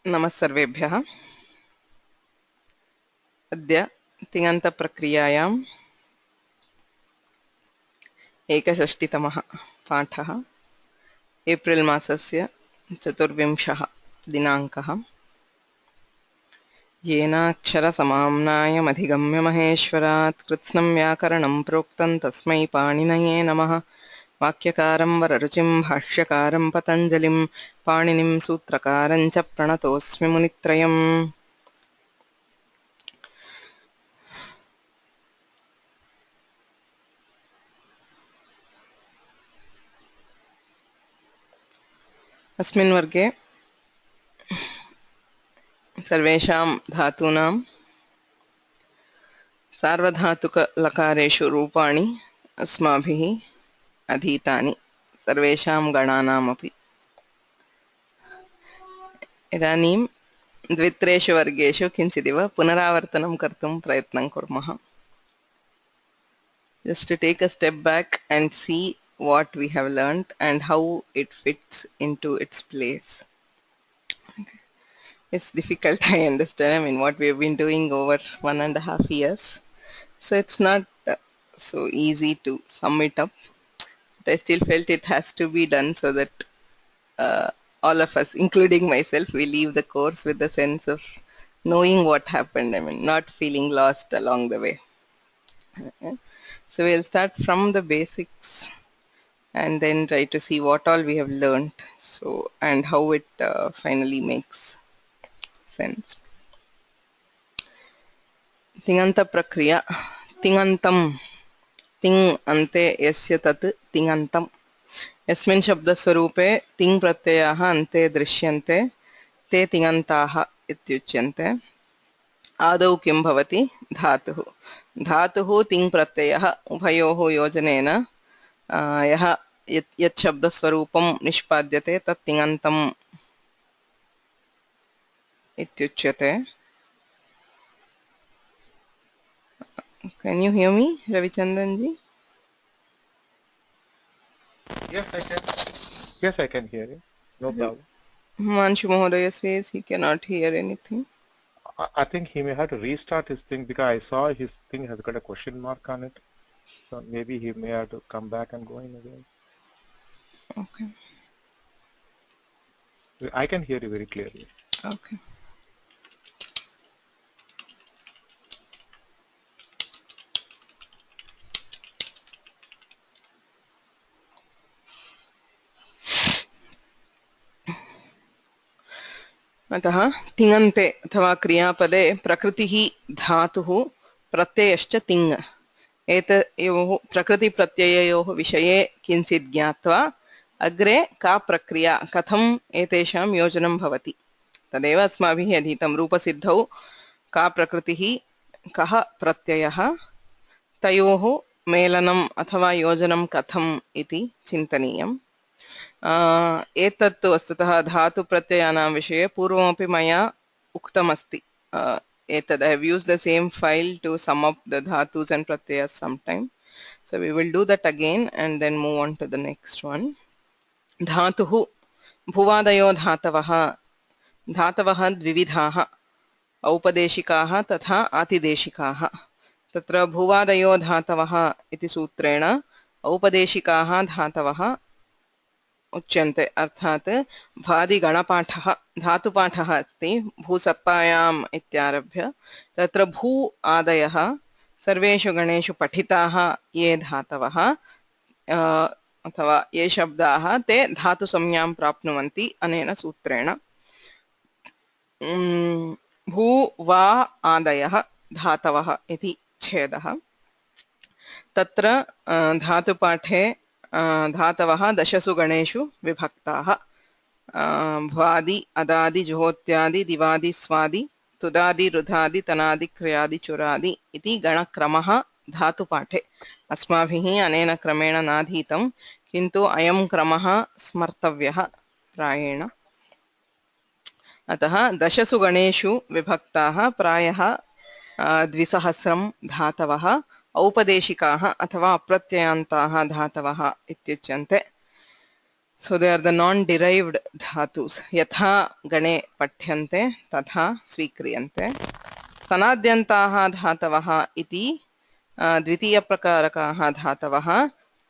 नमः सर्वेभ्यः। अद्य तिङन्तप्रक्रियायां 61तमः पाठः। एप्रिल् मासस्य 24 दिनाङ्कः। येनाक्षरसमाम्नायमधिगम्य महेश्वरात् कृत्स्नं व्याकरणं प्रोक्तं तस्मै पाणिनये नमः। वाक्यकारं वररुचिं भाष्यकारं पतञ्जलिं पाणिनिं सूत्रकारं च प्रणतोऽस्मि मुनित्रयम्। अस्मिन् वर्गे सर्वेषां धातूनां सार्वधातुकलकारेषु रूपाणि अस्माभिः अधीतानि, सर्वेषां गणानामपि। इदानीं द्वित्रेषु वर्गेषु किञ्चिदिव पुनरावर्तनं कर्तुं प्रयत्नं कुर्मः. Just to take a step back and see what we have learned and how it fits into its place. Okay. It's difficult, I understand. I mean, what we have been doing over 1.5 years. So it's not so easy to sum it up. But I still felt it has to be done so that all of us, including myself, we leave the course with the sense of knowing what happened. I mean, not feeling lost along the way. Okay. So we'll start from the basics and then try to see what all we have learned. So, and how it finally makes sense. Tinganta prakriya. Tingantam. Ting ante yasya tat tingantam. यस्मिन् शब्दस्वरूपे तिङ् प्रत्ययाः अन्ते दृश्यन्ते ते तिङन्ताः इत्युच्यन्ते. आदौ किं भवति? धातुः. धातुः तिङ् प्रत्ययः उभयोः योजनेन यः यत् शब्दस्वरूपं निष्पाद्यते तत् तिङन्तम् इत्युच्यते. Can you hear me, Ravichandran ji? Yes, I can hear you. No problem. Manshu Mahodaya says he cannot hear anything. I think he may have to restart his thing because I saw his thing has got a question mark on it. So maybe he may have to come back and go in again. Okay. I can hear you very clearly. Okay. अतः तिङन्ते अथवा क्रियापदे प्रकृतिः धातुः प्रत्ययश्च तिङ् एतयोः प्रकृतिप्रत्यययोः विषये किञ्चित् ज्ञात्वा अग्रे का प्रक्रिया कथम् एतेषां योजनं भवति तदेव अस्माभिः अधीतं. रूपसिद्धौ का प्रकृतिः कः प्रत्ययः तयोः मेलनम् अथवा योजनं कथम् इति चिन्तनीयम्. एतत् वस्तुतः धातुप्रत्ययानां विषये पूर्वमपि मया उक्तमस्ति. एतद् I have used the same file to sum up the dhatus and pratyayas sometime. So we will do that again and then move on to the next one. धातुः भुवादयो धातवः. धातवः द्विविधाः, औपदेशिकाः तथा आतिदेशिकाः. तत्र भुवादयो धातवः इति सूत्रेण औपदेशिकाः धातवः उच्यन्ते. अर्थात् भादिगणपाठः धातुपाठः अस्ति भूसत्तायाम् इत्यारभ्य. तत्र भू आदयः सर्वेषु गणेषु पठिताः ये धातवः अथवा ये शब्दाः ते धातुसंज्ञां प्राप्नुवन्ति अनेन सूत्रेण. भू वा आदयः धातवः इति छेदः. तत्र धातुपाठे धातवः दशसु गणेषु विभक्ताः. भ्वादि अदादि जुहोत्यादि दिवादि स्वादि तुदादि रुधादि तनादि क्रियादि चुरादि इति गणक्रमः धातुपाठे. अस्माभिः अनेन क्रमेण नाधीतं किन्तु अयं क्रमः स्मर्तव्यः प्रायेण. अतः दशसु गणेषु विभक्ताः प्रायः 200 धातवः औपदेशिकाः अथवा अप्रत्ययान्ताः धातवः इत्युच्यन्ते. So they are the non-derived dhatus. Yatha gane pathyante tatha svikriyante. Sanadyantaha dhatavaha iti द्वितीय प्रकारकाः धातवः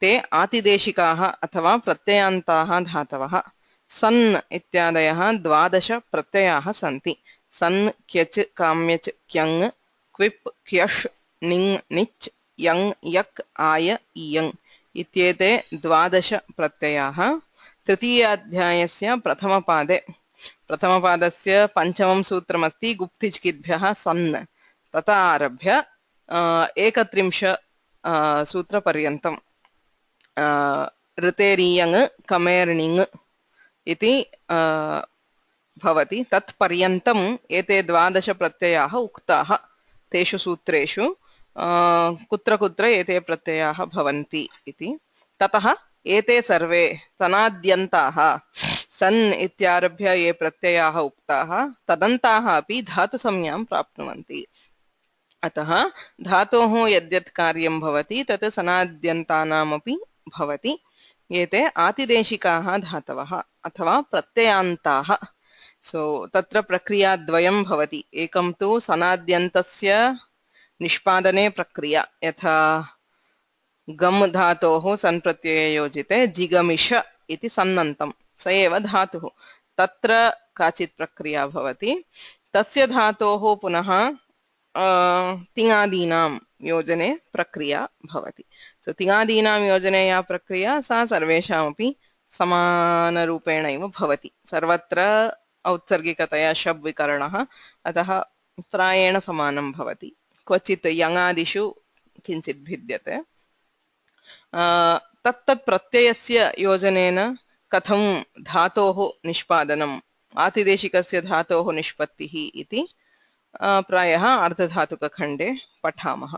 ते आतिदेशिकाः अथवा प्रत्ययान्ताः धातवः सन् इत्यादयः 12 प्रत्ययाः सन्ति सन् क्यच् काम्यच् क्यङ् क्विप् क्यश् निङ् निच् यङ् यक् आय इयङ् इत्येते 12 प्रत्ययाः तृतीयाध्यायस्य प्रथमपादस्य पञ्चमं सूत्रमस्ति गुप्तिच्किद्भ्यः सन् तथा आरभ्य एकत्रिंश सूत्रपर्यन्तं ऋतेरीयङ् कमेर्णिङ् इति भवति तत्पर्यन्तम् एते 12 प्रत्ययाः उक्ताः तेषु सूत्रेषु कुत्र कुत्र एते प्रत्ययाः भवन्ति इति ततः एते सर्वे सनाद्यन्ताः सन् इत्यारभ्य ये प्रत्ययाः उक्ताः तदन्ताः अपि धातुसंज्ञां प्राप्नुवन्ति अतः धातोः यद्यत् कार्यं भवति तत् सनाद्यन्तानामपि भवति एते आतिदेशिकाः धातवः अथवा प्रत्ययान्ताः सो तत्र प्रक्रिया द्वयं भवति एकं तु सनाद्यन्तस्य निष्पादने प्रक्रिया यथा गम् धातोः सन् प्रत्यये योजिते जिगमिष इति सन्नन्तं स एव धातुः तत्र काचित् प्रक्रिया भवति तस्य धातोः पुनः तिङादीनां योजने प्रक्रिया भवति सो तिङादीनां योजने या प्रक्रिया सा सर्वेषामपि समानरूपेणैव भवति सर्वत्र औत्सर्गिकतया शब् विकरणः अतः प्रायेण समानं भवति क्वचित् यङादिषु किञ्चित् भिद्यते तत्तत् प्रत्ययस्य योजनेन कथं धातोः निष्पादनम् आतिदेशिकस्य धातोः निष्पत्तिः इति प्रायः अर्धधातुकखण्डे पठामः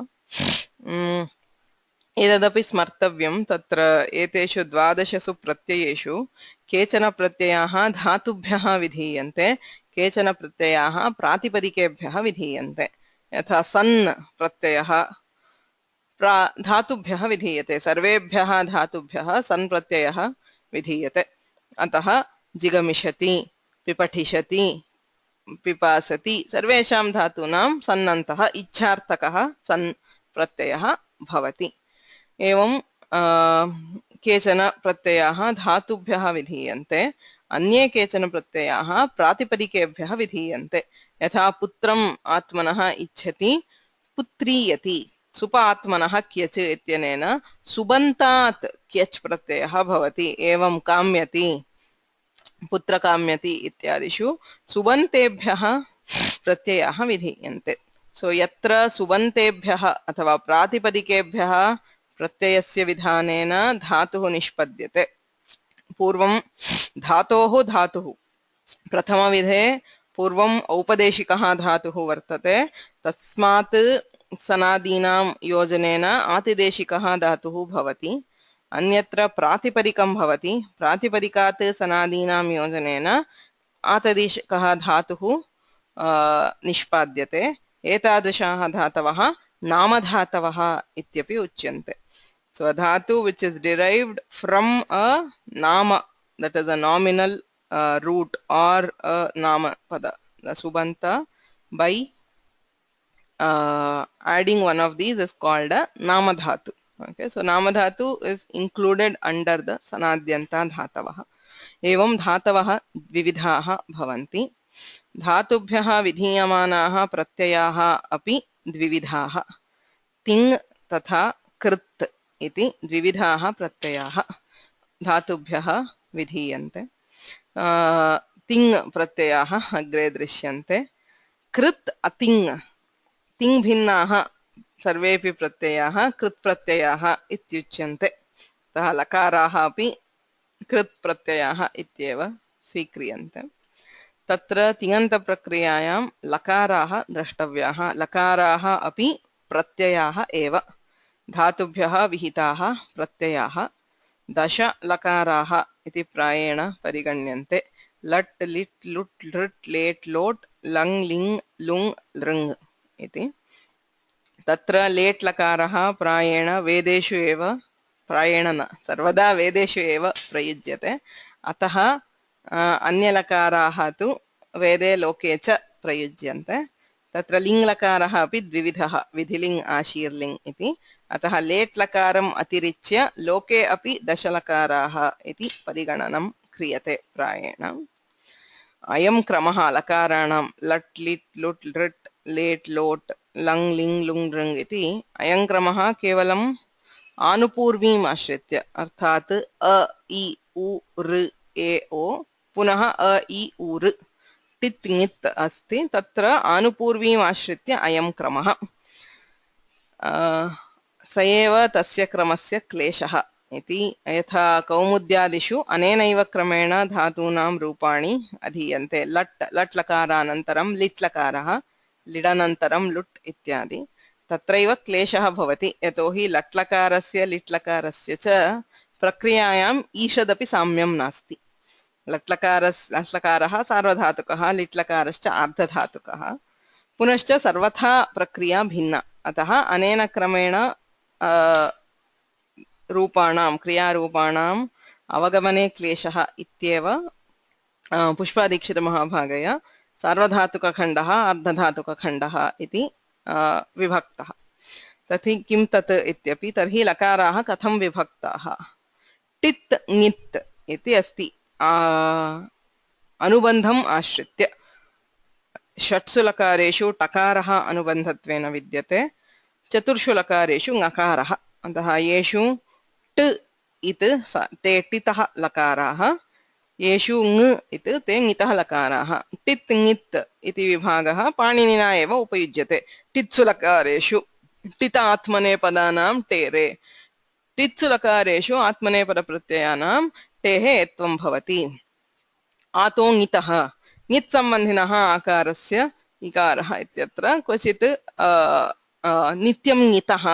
एतदपि स्मर्तव्यं तत्र एतेषु 12 प्रत्ययेषु केचन प्रत्ययाः धातुभ्यः विधीयन्ते केचन प्रत्ययाः प्रातिपदिकेभ्यः विधीयन्ते यथा सन् प्रत्ययः धातुभ्यः विधीयते सर्वेभ्यः धातुभ्यः सन् प्रत्ययः विधीयते अतः जिगमिषति पिपठिषति पिपासति सर्वेषां धातूनां सन्नन्तः इच्छार्थकः सन् प्रत्ययः भवति एवं केचन प्रत्ययाः धातुभ्यः विधीयन्ते अन्ये केचन प्रत्ययाः प्रातिपदिकेभ्यः विधीयन्ते यथा पुत्रम् आत्मनः इच्छति पुत्रीयति सुपात्मनः क्यच् इत्यनेन सुबन्तात् क्यच् प्रत्ययः भवति एवं काम्यति पुत्रकाम्यति इत्यादिषु सुबन्तेभ्यः प्रत्ययाः विधीयन्ते सो यत्र सुबन्तेभ्यः अथवा प्रातिपदिकेभ्यः प्रत्ययस्य विधानेन धातुः निष्पद्यते पूर्वं धातोः धातुः प्रथमविधे पूर्वम् औपदेशिकः धातुः वर्तते तस्मात् सनादीनां योजनेन आतिदेशिकः धातुः भवति अन्यत्र प्रातिपदिकं भवति प्रातिपदिकात् सनादीनां योजनेन आतिदेशिकः धातुः निष्पाद्यते एतादृशाः धातवः नामधातवः इत्यपि उच्यन्ते so a dhatu which is derived from a nama that is a nominal root or a nama pada the subanta by adding one of these is called a nama dhatu. Okay, so nama dhatu is included under the sanadyanta dhatavah. एवं धातवः द्विविधाः भवन्ति धातुभ्यः विधीयमानाः प्रत्ययाः अपि द्विविधाः तिङ् तथा कृत् इति द्विविधाः प्रत्ययाः धातुभ्यः विधीयन्ते तिङ् प्रत्ययाः अग्रे दृश्यन्ते कृत् अतिङ् तिङ् भिन्नाः सर्वेपि प्रत्ययाः कृत् प्रत्ययाः इत्युच्यन्ते अतः लकाराः अपि कृत् प्रत्ययाः इत्येव स्वीक्रियन्ते तत्र तिङन्त प्रक्रियायां लकाराः द्रष्टव्याः लकाराः अपि प्रत्ययाः एव धातुभ्यः विहिताः प्रत्ययाः 10 लकाराः इति प्रायेण परिगण्यन्ते लट् लिट् लुट् लृट् लेट् लोट् लङ् लिङ् लुङ् लृङ् इति तत्र लेट् लकारः प्रायेण वेदेषु एव प्रायेण न सर्वदा वेदेषु एव प्रयुज्यते अतः अन्यलकाराः तु वेदे लोके च प्रयुज्यन्ते तत्र लिङ्लकारः अपि द्विविधः विधिलिङ् आशीर्लिङ् इति अतः लेट् लकारम् अतिरिच्य लोके अपि दशलकाराः इति परिगणनं क्रियते प्रायेण अयं क्रमः लकाराणां लट् लिट् लुट् लृट् लेट् लोट् लङ् लिङ् लुङ् लृङ् इति अयं क्रमः केवलम् आनुपूर्वीम् आश्रित्य अर्थात् अ इ उ ऋ ए ओ पुनः अ इ उ ऋ टित् ङित् अस्ति तत्र आनुपूर्वीम् आश्रित्य अयं क्रमः स एव तस्य क्रमस्य क्लेशः इति यथा कौमुद्यादिषु अनेनैव क्रमेण धातूनां रूपाणि अधीयन्ते लट् लट् लकारानन्तरं लिट् लकारः लिडनन्तरं लुट् इत्यादि तत्रैव क्लेशः भवति यतोहि लट् लकारस्य लिट् लकारस्य च प्रक्रियायाम् ईषदपि साम्यं नास्ति लट् लकारः सार्वधातुकः लिट् लकारश्च आर्धधातुकः पुनश्च सर्वथा प्रक्रिया भिन्ना अतः अनेन क्रमेण रूपाणां क्रियारूपाणाम् अवगमने क्लेशः इत्येव पुष्पादीक्षितमहाभागया सार्वधातुकखण्डः अर्धधातुकखण्डः इति विभक्तः तर्हि किं तत् इत्यपि तर्हि लकाराः कथं विभक्ताः टित् ङित् इति अस्ति अनुबन्धम् आश्रित्य षट्सु लकारेषु टकारः अनुबन्धत्वेन विद्यते चतुर्षु लकारेषु ङकारः अतः येषु ट इत् ते टितः लकाराः येषु ङ इत् ते ङितः लकाराः टित् ङित् इति विभागः पाणिनिना एव उपयुज्यते टित्सु लकारेषु टित आत्मनेपदानां टेरे टित्सु लकारेषु आत्मनेपदप्रत्ययानां टेः एत्वं भवति आतो ङितः ङित् सम्बन्धिनः आकारस्य इकारः इत्यत्र क्वचित् नित्यं ङितः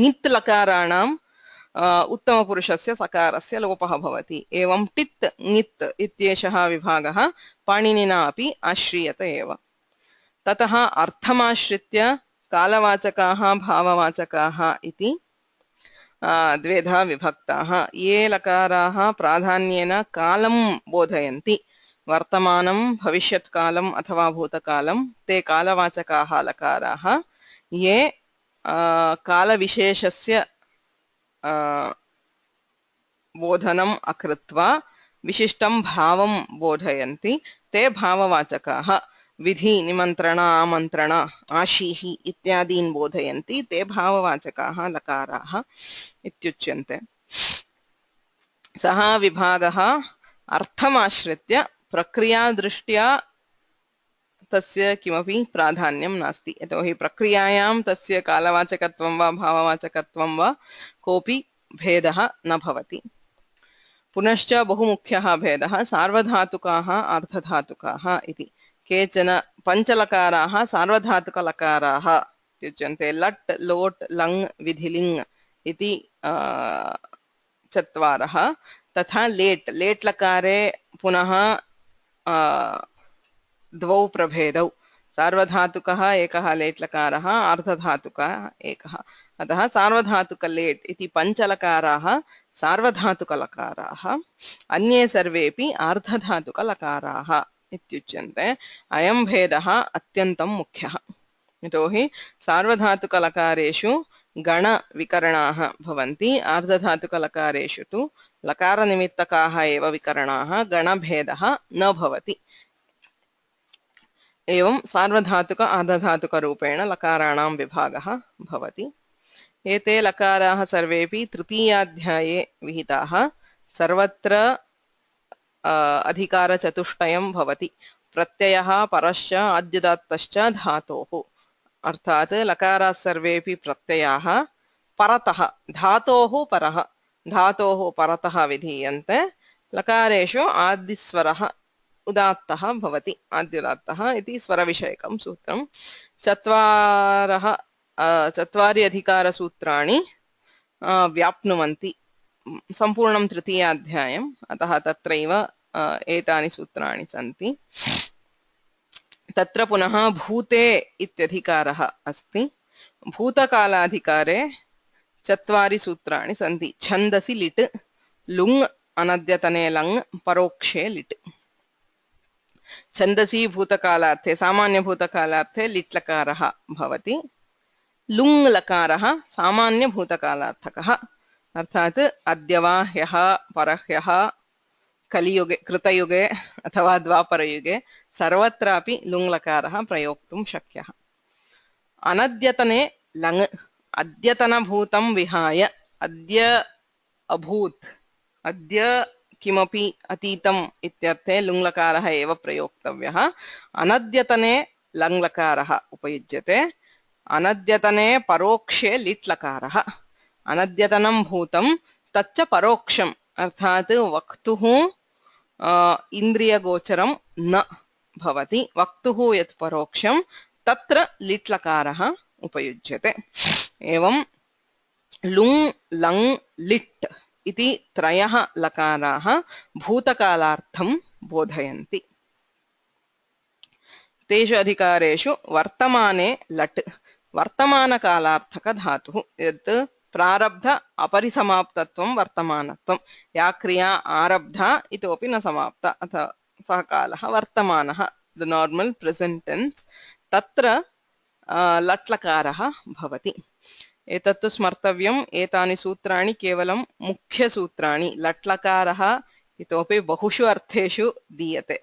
ङित् लकाराणां उत्तमपुरुषस्य सकारस्य लोपः भवति एवं टित् ङित् इत्येषः विभागः पाणिनिना अपि आश्रीयते एव ततः अर्थमाश्रित्य कालवाचकाः भाववाचकाः इति द्वेधा विभक्ताः ये लकाराः प्राधान्येन कालं बोधयन्ति वर्तमानं भविष्यत्कालम् अथवा भूतकालं ते कालवाचकाः लकाराः ये कालविशेषस्य बोधनम् अकृत्वा विशिष्टं भावं बोधयन्ति ते भाववाचकाः विधि निमन्त्रण आमन्त्रण आशीः इत्यादीन् बोधयन्ति ते भाववाचकाः लकाराः इत्युच्यन्ते सः विभागः अर्थमाश्रित्य प्रक्रियादृष्ट्या तस्य किमपि प्राधान्यं नास्ति यतोहि प्रक्रियायां तस्य कालवाचकत्वं वा भाववाचकत्वं वा कोऽपि भेदः न भवति पुनश्च बहुमुख्यः भेदः सार्वधातुकाः अर्धधातुकाः इति केचन पञ्चलकाराः सार्वधातुकलकाराः इत्युच्यन्ते लट् लोट् लङ् विधिलिङ् इति चत्वारः तथा लेट् लेट् लकारे पुनः द्वौ प्रभेदौ सार्वधातुकः एकः लेट् लकारः अर्धधातुकः एकः अतः सार्वधातुक लेट् इति पञ्चलकाराः सार्वधातुकलकाराः अन्ये सर्वेपि अर्धधातुकलकाराः इत्युच्यन्ते अयं भेदः अत्यन्तं मुख्यः यतोहि सार्वधातुकलकारेषु गणविकरणाः भवन्ति अर्धधातुकलकारेषु तु लकारनिमित्तकाः एव विकरणाः गणभेदः न भवति एवं सार्वधातुक अर्धधातुकरूपेण लकाराणां विभागः भवति एते लकाराः सर्वेपि तृतीयाध्याये विहिताः सर्वत्र अधिकारचतुष्टयं भवति प्रत्ययः परश्च आद्युदात्तश्च धातोः अर्थात् लकाराः सर्वेपि प्रत्ययाः परतः धातोः परतः विधीयन्ते लकारेषु आदिस्वरः उदात्तः भवति आद्युदात्तः इति स्वरविषयकं सूत्रं चत्वारि अधिकारसूत्राणि व्याप्नुवन्ति सम्पूर्णं तृतीयाध्यायम् अतः तत्रैव एतानि सूत्राणि सन्ति तत्र पुनः भूते इत्यधिकारः अस्ति भूतकालाधिकारे चत्वारि सूत्राणि सन्ति छन्दसि लिट् लुङ् अनद्यतने लङ् परोक्षे लिट् छन्दसि भूतकालार्थे सामान्य भूतकालार्थे लिट् लकारः भवति लुङ् लकारः सामान्य भूतकालार्थकः अर्थात् अद्य वा ह्यः परह्यः कलियुगे कृतयुगे अथवा द्वापरयुगे सर्वत्रापि लुङ् लकारः प्रयोक्तुं शक्यः अनद्यतने लङ् अद्यतनभूतं विहाय अद्य अभूत् अद्य किमपि अतीतम् इत्यर्थे लुङ् लकारः एव प्रयोक्तव्यः अनद्यतने लङ् लकारः उपयुज्यते अनद्यतने परोक्षे लिट् लकारः अनद्यतनं भूतं तच्च परोक्षम् अर्थात् वक्तुः इन्द्रियगोचरं न भवति वक्तुः यत् परोक्षं तत्र लिट् लकारः उपयुज्यते एवं लुङ् लङ् लिट् इति त्रयः लकाराः भूतकालार्थं बोधयन्ति तेषु अधिकारेषु वर्तमाने लट् वर्तमानकालार्थकधातुः यत् प्रारब्ध अपरिसमाप्तत्वं वर्तमानत्वं या क्रिया आरब्धा इतोपि न समाप्ता अथ सः कालः वर्तमानः द नार्मल् प्रेजेण्ट् टेन्स् तत्र लट् लकारः भवति एतत्तु स्मर्तव्यम् एतानि सूत्राणि केवलं मुख्यसूत्राणि लट् लकारः इतोपि बहुषु अर्थेषु दीयते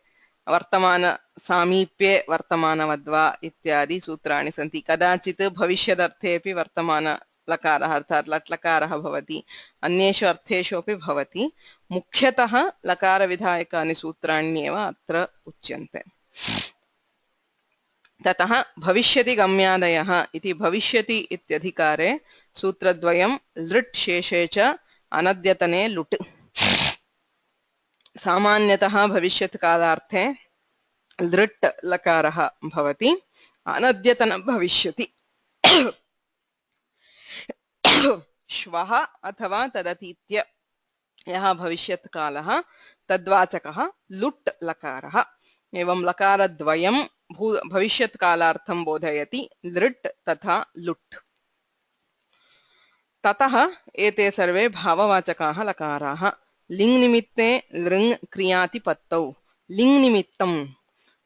वर्तमान सामीप्ये वर्तमानवद्वा इत्यादि सूत्राणि सन्ति कदाचित् भविष्यदर्थेपि वर्तमान लकारः अर्थात् लट् लकारः भवति अन्येषु अर्थेषु अपि भवति मुख्यतः लकारविधायकानि सूत्राण्येव अत्र उच्यन्ते ततः भविष्यति गम्यादयः इति भविष्यति इत्यधिकारे सूत्रद्वयं लृट् शेषे च अनद्यतने लुट् सामान्यतः भविष्यत् कालार्थे लृट् लकारः भवति अनद्यतन भविष्यति श्वः अथवा तदतीत्य यः भविष्यत् कालः तद्वाचकः लुट् लकारः एवं लकारद्वयं भविष्यत् कालार्थं बोधयति लृट् तथा लुट् ततः एते सर्वे भाववाचकाः लकाराः लिङ् निमित्ते लृङ् क्रियातिपत्तौ लिङ् निमित्तं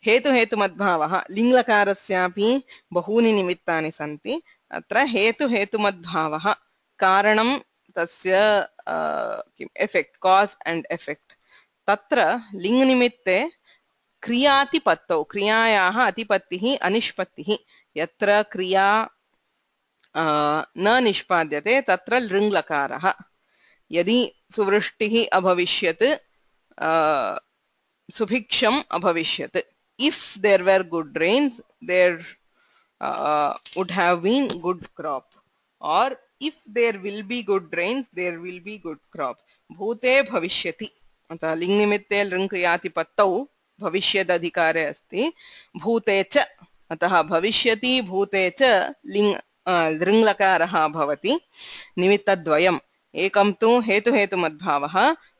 हेतुहेतुमद्भावः लिङ् लकारस्यापि बहूनि निमित्तानि सन्ति अत्र हेतुहेतुमद्भावः कारणं तस्य एफेक्ट् कास् एण्ड् एफेक्ट् तत्र लिङ् निमित्ते क्रियातिपत्तौ क्रियायाः अतिपत्तिः अनिष्पत्तिः यत्र क्रिया न निष्पाद्यते तत्र लृङ् लकारः यदि सुवृष्टिः अभविष्यत् सुभिक्षम् अभविष्यत् if there were good rains there would have been good crop or if there will be good rains there will be good crop भूते भविष्यति अतः लिङ् निमित्ते लृङ् क्रियातिपत्तौ भविष्यदधिकारे अस्ति भूते च अतः भविष्यति भूते च लृङ् लकारः भवति निमित्तद्वयम् एकं तु हेतुहेतुमद्भावः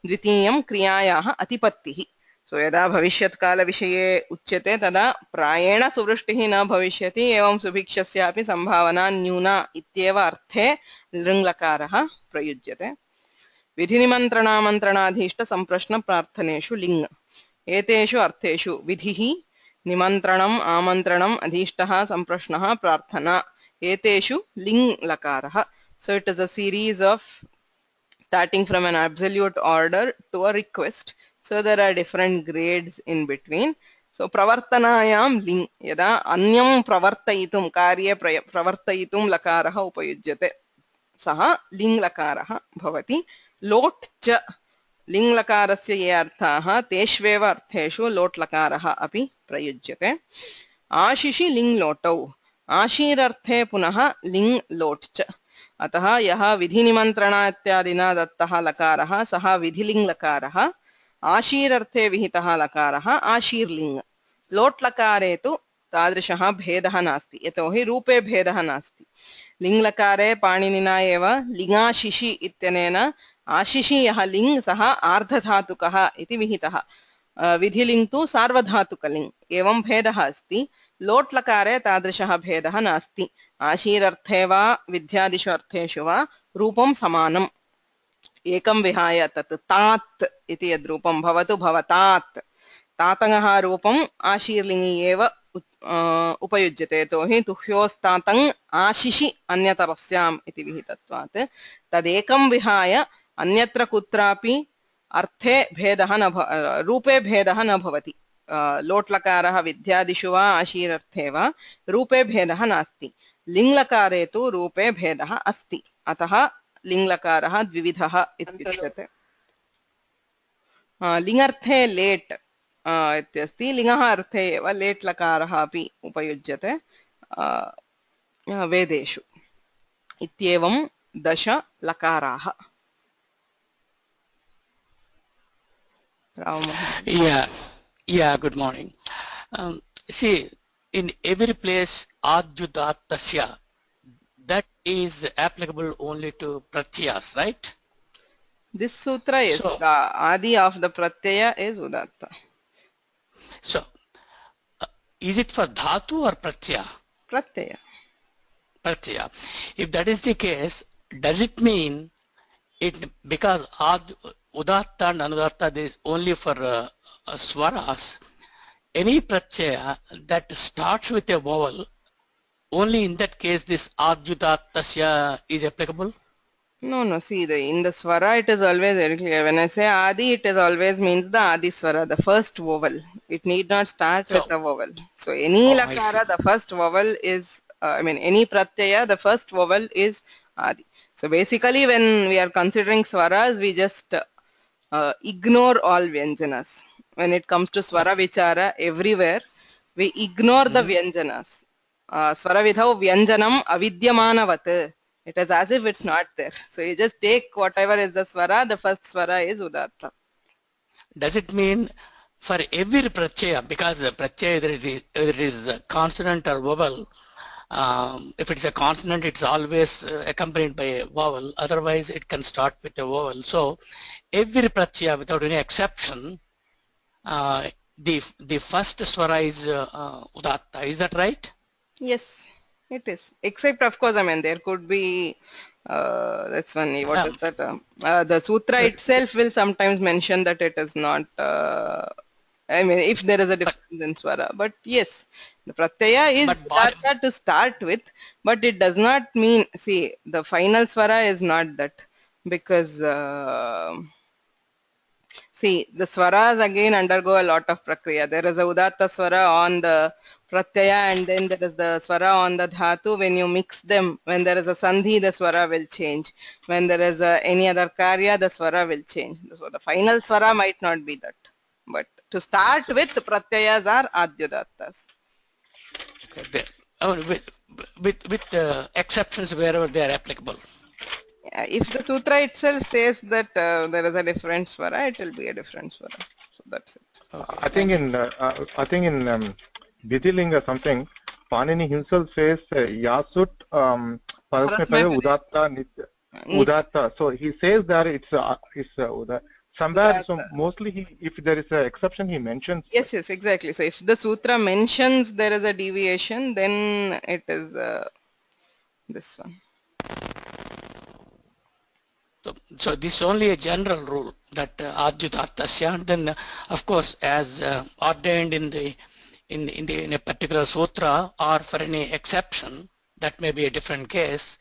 द्वितीयं क्रियायाः अतिपत्तिः सो यदा भविष्यत्कालविषये उच्यते तदा प्रायेण सुवृष्टिः न भविष्यति एवं सुभिक्षस्यापि सम्भावना न्यूना इत्येव अर्थे लृङ् लकारः प्रयुज्यते विधिनिमन्त्रणामन्त्रणाधीष्ट सम्प्रश्नप्रार्थनेषु लिङ् एतेषु अर्थेषु विधिः निमन्त्रणम् आमन्त्रणम् अधीष्टः सम्प्रश्नः प्रार्थना एतेषु लिङ् लकारः so it is a series of starting from an absolute order to a request so there are different grades in between so pravartanayam ling yada anyam pravartayitum karye pravartayitum lakarah upayujyate saha ling lakarah bhavati lot cha ling lakarasya ye arthaah teshveva artheshu lot lakarah api prayujyate आशिषि लिङ् लोटौ आशीरर्थे पुनः लिङ् लोट् च अतः यः विधिनिमन्त्रणा इत्यादिना दत्तः लकारः सः विधिलिङ् लकारः आशीरर्थे विहितः लकारः आशीर्लिङ् लोट् लकारे तु तादृशः भेदः नास्ति यतोहि रूपे भेदः नास्ति लिङ् लकारे पाणिनिना एव लिङ्गाशिषि इत्यनेन आशिषि यः लिङ् सः आर्धधातुकः इति विहितः विधिलिङ् तु सार्वधातुकलिङ् एवं भेदः अस्ति लोट् लकारे तादृशः भेदः नास्ति आशीरर्थे वा विद्यादिषु अर्थेषु वा रूपं समानम् एकं विहाय तत् तात् इति यद्रूपं भवतु भवतात् तातङः रूपम् आशीर्लिङ्गि एव उपयुज्यते यतोहि तुह्योस्तातङ् आशिषि अन्यतरस्याम् इति विहितत्वात् तदेकं विहाय अन्यत्र कुत्रापि अर्थे भेदः न रूपे भेदः न भवति लोट् लकारः विद्यादिषु वा आशीरर्थे वा रूपे भेदः नास्ति लिङ्लकारे तु रूपे भेदः अस्ति अतः लिङ्लकारः द्विविधः इत्युच्यते लिङर्थे लेट् इत्यस्ति लिङः अर्थे एव लेट् लकारः अपि उपयुज्यते वेदेषु इत्येवं 10 लकाराः Yeah, good morning. See, in every place adjudatasya, that is applicable only to pratyas, right? This sutra is the adi of the pratyaya is udatta. So, is it for dhatu or pratyaya? Pratyaya. Pratyaya. If that is the case, does it mean it because udatta and anudatta is only for swaras? Any pratyaya that starts with a vowel, only in that case this adjudatasya is applicable? No, see, in the swara it is always very clear. When I say adi, it is always means the adi swara, the first vowel. It need not start with a vowel. So any lakara, the first vowel is, any pratyaya, the first vowel is adi. So basically when we are considering swaras, we just ignore all vyanjanas. When it comes to swara vichara, everywhere, we ignore the vyanjanas. Swara vidhau vyanjanam avidyamanavat. It is as if it's not there. So you just take whatever is the swara, the first swara is udatta. Does it mean for every pratyaya, because pratyaya either it is consonant or vowel, if it's a consonant it's always accompanied by a vowel, otherwise it can start with a vowel. So every pratyaya without any exception, the first swara is udatta, is that right? Yes, it is. Except of course, there could be that's one. What is that? The sutra itself will sometimes mention that it is not. If there is a difference in swara, but yes, the pratyaya is udatta to start with, but it does not mean. See, the final swara is not that because. See, the swaras again undergo a lot of prakriya. There is a udatta swara on the pratyaya and then there is the swara on the dhatu. When you mix them, when there is a sandhi, the swara will change. When there is any other karya, the swara will change. So the final swara might not be that. But to start with, pratyayas are adyudattas. Okay. With exceptions wherever they are applicable. If the sutra itself says that there is a different swara, it will be a different swara. So that's it. Okay. I think in Vidhilinga something, Panini himself says Yasut Parasmepaya Udatta Udatta. So he says that it's Udatta. Somewhere, so mostly if there is an exception, he mentions. Yes, exactly. So if the sutra mentions there is a deviation, then it is this one. So this is only a general rule that adjudatasya, and then of course as ordained in a particular sutra or for any exception, that may be a different case,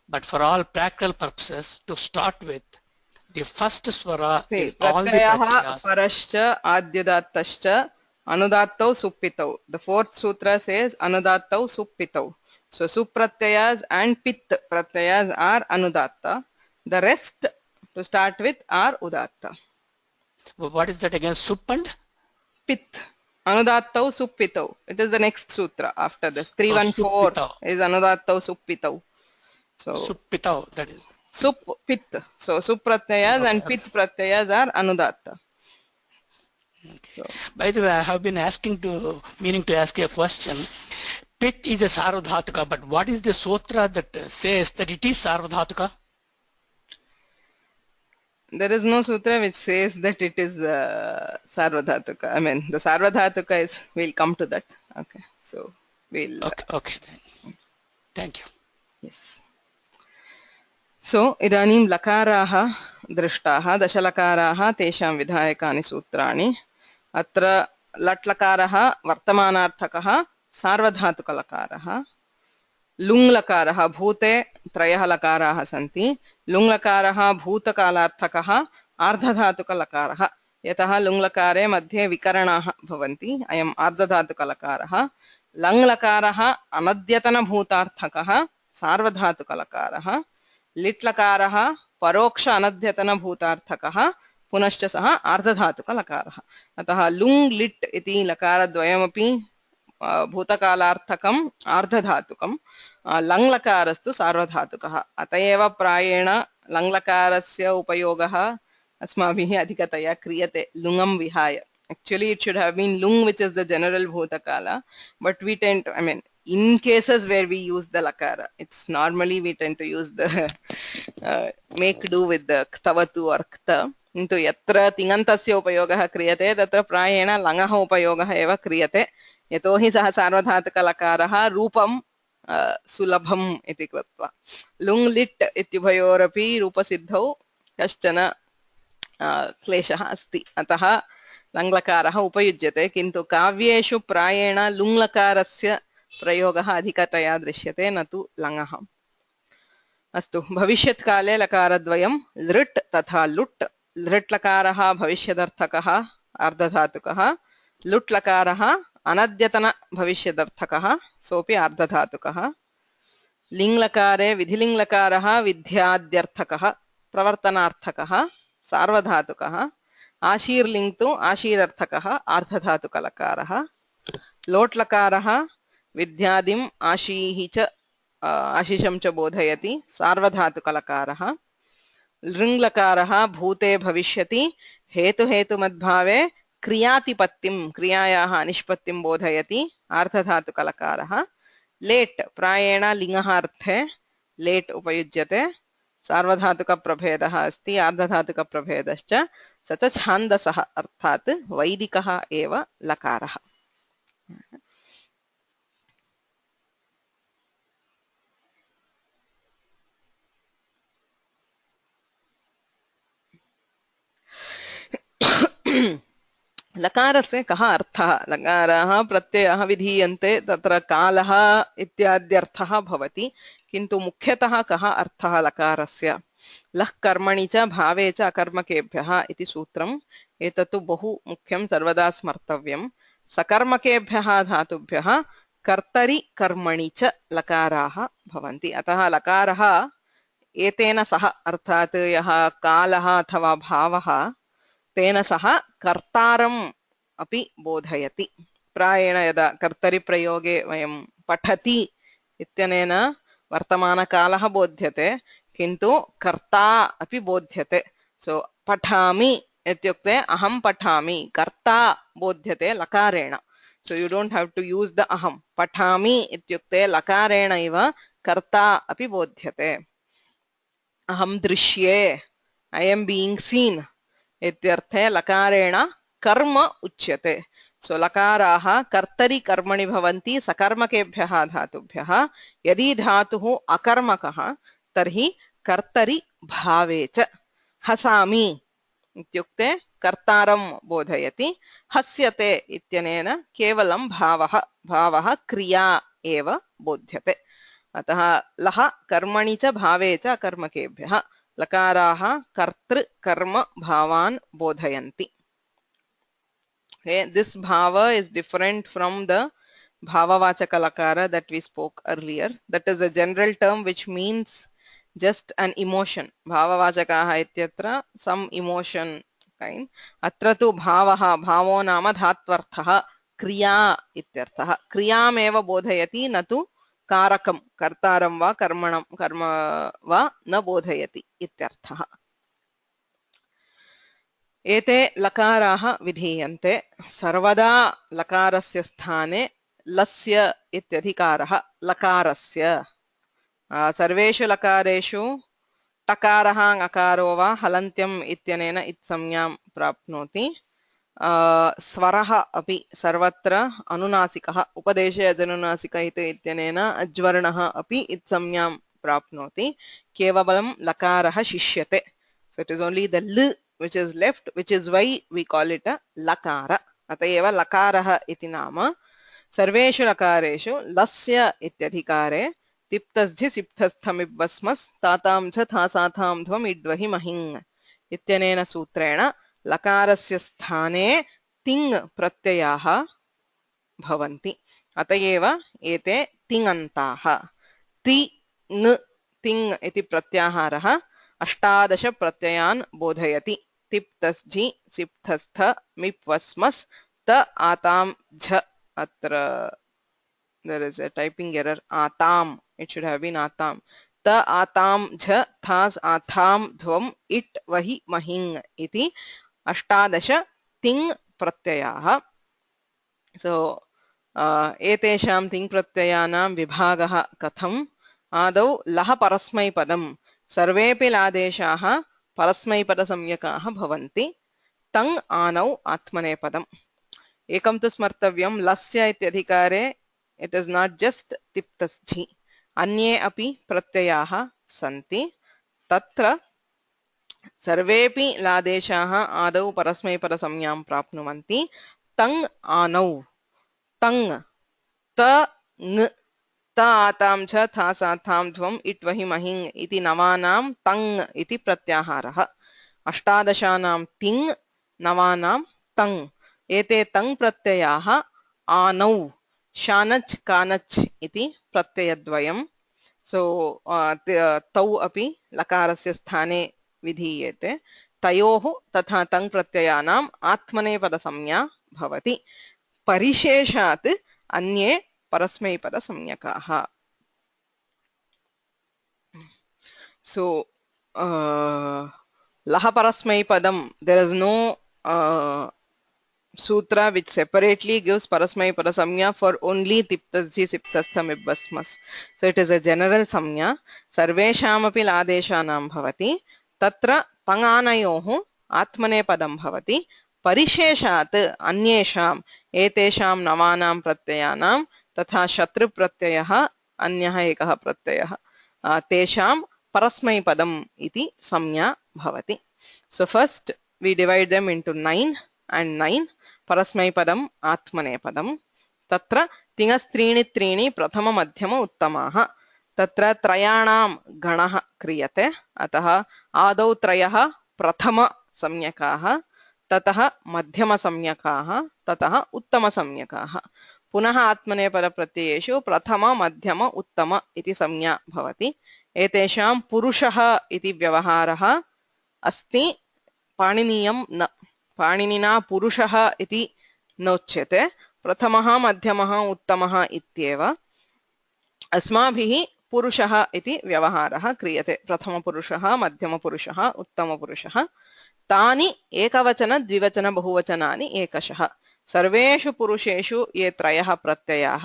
but for all practical purposes, to start with, the first swara in all the pratyayas. Parascha adyudattascha anudattau suppitau. The fourth sutra says anudattau suppitau. So supratyayas and pit pratyayas are anudatta. The rest to start with are udatta. What is that again? Sup and? Pit. Anudattau suppitau. It is the next sutra after this. 314 is anudattau suppitau. So suppitau, that is. Sup pit. So supratyayas and pit pratyayas are anudatta. So. By the way, I have been meaning to ask you a question. Pit is a sarvadhatuka, but what is the sutra that says that it is sarvadhatuka? There is no sutra which says that it is sarvadhatuka. The sarvadhatuka is, we'll come to that. Okay. So we'll Okay. Thank you. yes. So idanim lakaraah drishtaah dashalakaraah tesham vidhayakani sutrani atra latlakaraah vartamanarthakah sarvadhatukalakaraah लुङ्लकारः भूते त्रयः लकाराः सन्ति लुङ्लकारः भूतकालार्थकः आर्धधातुकलकारः यतः लुङ्लकारे मध्ये विकरणाः भवन्ति अयम् आर्धधातुकलकारः लङ्लकारः अनद्यतनभूतार्थकः सार्वधातुकलकारः लिट्लकारः परोक्ष अनद्यतनभूतार्थकः पुनश्च सः आर्धधातुकलकारः अतः लुङ् लिट् इति लकारद्वयमपि भूतकालार्थकम् आर्धधातुकं लङ्लकारस्तु सार्वधातुकः अत एव प्रायेण लङ्लकारस्य उपयोगः अस्माभिः अधिकतया क्रियते लुङं विहाय. Actually it should have been lung, which is the general bhutakala, but we tend to, I mean, in cases where we use the lakara, it's normally we tend to use the make do with the ktavatu or kta. Into yatra tingantasya upayogah kriyate tatra prayena langah upayogah eva kriyate यतोहि सः सार्वधातुकलकारः रूपं सुलभम् इति कृत्वा लुङ् लिट् इत्युभयोरपि रूपसिद्धौ कश्चन क्लेशः अस्ति अतः लङ्लकारः उपयुज्यते किन्तु काव्येषु प्रायेण लुङ्लकारस्य प्रयोगः अधिकतया दृश्यते न तु लङः. अस्तु भविष्यत्काले लकारद्वयं लृट् तथा लुट् लृट् लकारः भविष्यदर्थकः अर्धधातुकः लुट् लकारः अनद्यतन भविष्यदर्थकः सोऽपि आर्धधातुकः लिङ्लकारे विधिलिङ्लकारः विद्याद्यर्थकः प्रवर्तनार्थकः सार्वधातुकः आशीर्लिङ् तु आशीरर्थकः आर्धधातुकलकारः लोट्लकारः विद्यादिम् आशीः च आशिषं च बोधयति सार्वधातुकलकारः लृङ्लकारः भूते भविष्यति हेतुहेतुमद्भावे क्रियातिपत्तिं क्रियायाः निष्पत्तिं बोधयति आर्धधातुकलकारः लेट् प्रायेण लिङः अर्थे लेट् उपयुज्यते सार्वधातुकप्रभेदः अस्ति आर्धधातुकप्रभेदश्च स च छान्दसः अर्थात् वैदिकः एव लकारः. लकारस्य कः अर्थः लकाराः प्रत्ययः विधीयन्ते तत्र कालः इत्याद्यर्थः भवति किन्तु मुख्यतः कः अर्थः लकारस्य लः कर्मणि च भावे च अकर्मकेभ्यः इति सूत्रम् एतत्तु बहु मुख्यं सर्वदा स्मर्तव्यं सकर्मकेभ्यः धातुभ्यः कर्तरि कर्मणि च लकाराः भवन्ति अतः लकारः एतेन सह अर्थात् यः कालः अथवा भावः तेन सह कर्तारम् अपि बोधयति प्रायेण यदा कर्तरि प्रयोगे वयं पठति इत्यनेन वर्तमानकालः बोध्यते किन्तु कर्ता अपि बोध्यते सो पठामि इत्युक्ते अहं पठामि कर्ता बोध्यते लकारेण so you don't have to use the अहं पठामि इत्युक्ते लकारेण इव कर्ता अपि बोध्यते अहं दृश्ये I am being seen इत्यर्थे लकारेण कर्म उच्यते सो लकाराः कर्तरि कर्मणि भवन्ति सकर्मकेभ्यः धातुभ्यः यदि धातुः अकर्मकः तर्हि कर्तरि भावे च हसामि इत्युक्ते कर्तारं बोधयति हस्यते इत्यनेन केवलं भावः क्रिया एव बोध्यते अतः लः कर्मणि च भावे च अकर्मकेभ्यः लकाराः कर्तृ कर्म भावान् बोधयन्ति. Okay, this bhava is different from the bhavavachaka lakara that we spoke earlier. That is a general term which means just an emotion. Bhavavachakaha ityatra some emotion kind. Atra tu bhavaha bhavo nama dhatvarthaha kriya ityarthaha. Kriyam eva bodhayati na tu कारकं कर्तारं वा कर्मणं कर्म वा न बोधयति इत्यर्थः. एते लकाराः विधीयन्ते सर्वदा लकारस्य स्थाने लस्य इत्यधिकारः लकारस्य सर्वेषु लकारेषु टकारः ङकारो वा हलन्त्यम् इत्यनेन इत्संज्ञां प्राप्नोति स्वरः अपि सर्वत्र अनुनासिकः उपदेशे अजनुनासिक इत्यनेन अज्वर्णः अपि इत्संज्ञां प्राप्नोति केवलं लकारः शिष्यते so it is only the l which is left which is why we call it a lakara अत एव लकारः इति नाम सर्वेषु लकारेषु लस्य इत्यधिकारे तिप्तस्थि सिप्तस्थमिब्वस्मस् तातां च थासाथां ध्वम् इड्वहि महिङ् इत्यनेन सूत्रेण लकारस्य स्थाने तिङ् प्रत्ययाः भवन्ति अत एव एते तिङन्ताः ति ङ तिङ् इति प्रत्याहारः 18 प्रत्ययान् बोधयति तिप्तस्थि सिप्तस्थ मिप्वस्मस् त आतां झ अत्र there is a typing error atam it should have been atam ta atam jha thas atham dhvam it vahi mahing iti 18 ting pratyayah so etesham ting pratyayanam vibhagah katham adau lah parasmaipadam sarvepi ladeshaah parasmaipada-samyakaah bhavanti tang anau atmanepadam ekam tu smartavyam lasya ityadhikare it is not just tiptasthi अन्ये अपि प्रत्ययाः सन्ति तत्र सर्वेपि लादेशाः आदौ परस्मैपदसंज्ञां प्राप्नुवन्ति तङ् आनौ तङ् त ङ त आतां च था साथां ध्वम् इट् वहि महिङ् इति नवानां तङ् इति प्रत्याहारः 18 तिङ् नवानां तङ् एते तङ् प्रत्ययाः आनौ शानच् कानच् इति प्रत्ययद्वयम् सो तौ अपि लकारस्य स्थाने विधीयेते तयोः तथा तङ् प्रत्ययानाम् आत्मनेपदसंज्ञा भवति परिशेषात् अन्ये परस्मैपदसंज्ञकाः सो लह परस्मैपदं there is no sutra which separately gives parasmaipada samnya for only tiptasthi siptastham ibbasmas so it is a general samnya sarvesham api ladeshanam bhavati tatra tanganayoh atmanepadam bhavati परिशेषात् अन्येषाम् एतेषां नवानां प्रत्ययानां तथा शत्रु प्रत्ययः अन्यः एकः प्रत्ययः तेषां परस्मैपदम् इति संज्ञा भवति so first we divide them into 9 and 9 परस्मैपदम् आत्मनेपदम् तत्र तिङस्त्रीणि त्रीणि प्रथम मध्यम उत्तमाः तत्र त्रयाणां गणः क्रियते अतः आदौ त्रयः प्रथम संज्ञकाः ततः मध्यम संज्ञकाः ततः उत्तम संज्ञकाः पुनः आत्मनेपद प्रत्ययेषु प्रथम मध्यम उत्तम इति संज्ञा भवति एतेषां पुरुषः इति व्यवहारः अस्ति पाणिनीयं न पाणिनिना पुरुषः इति नोच्यते प्रथमः मध्यमः उत्तमः इत्येव अस्माभिः पुरुषः इति व्यवहारः क्रियते प्रथमपुरुषः मध्यमपुरुषः उत्तमपुरुषः तानि एकवचन द्विवचन बहुवचनानि एकशः सर्वेषु पुरुषेषु ये त्रयः प्रत्ययाः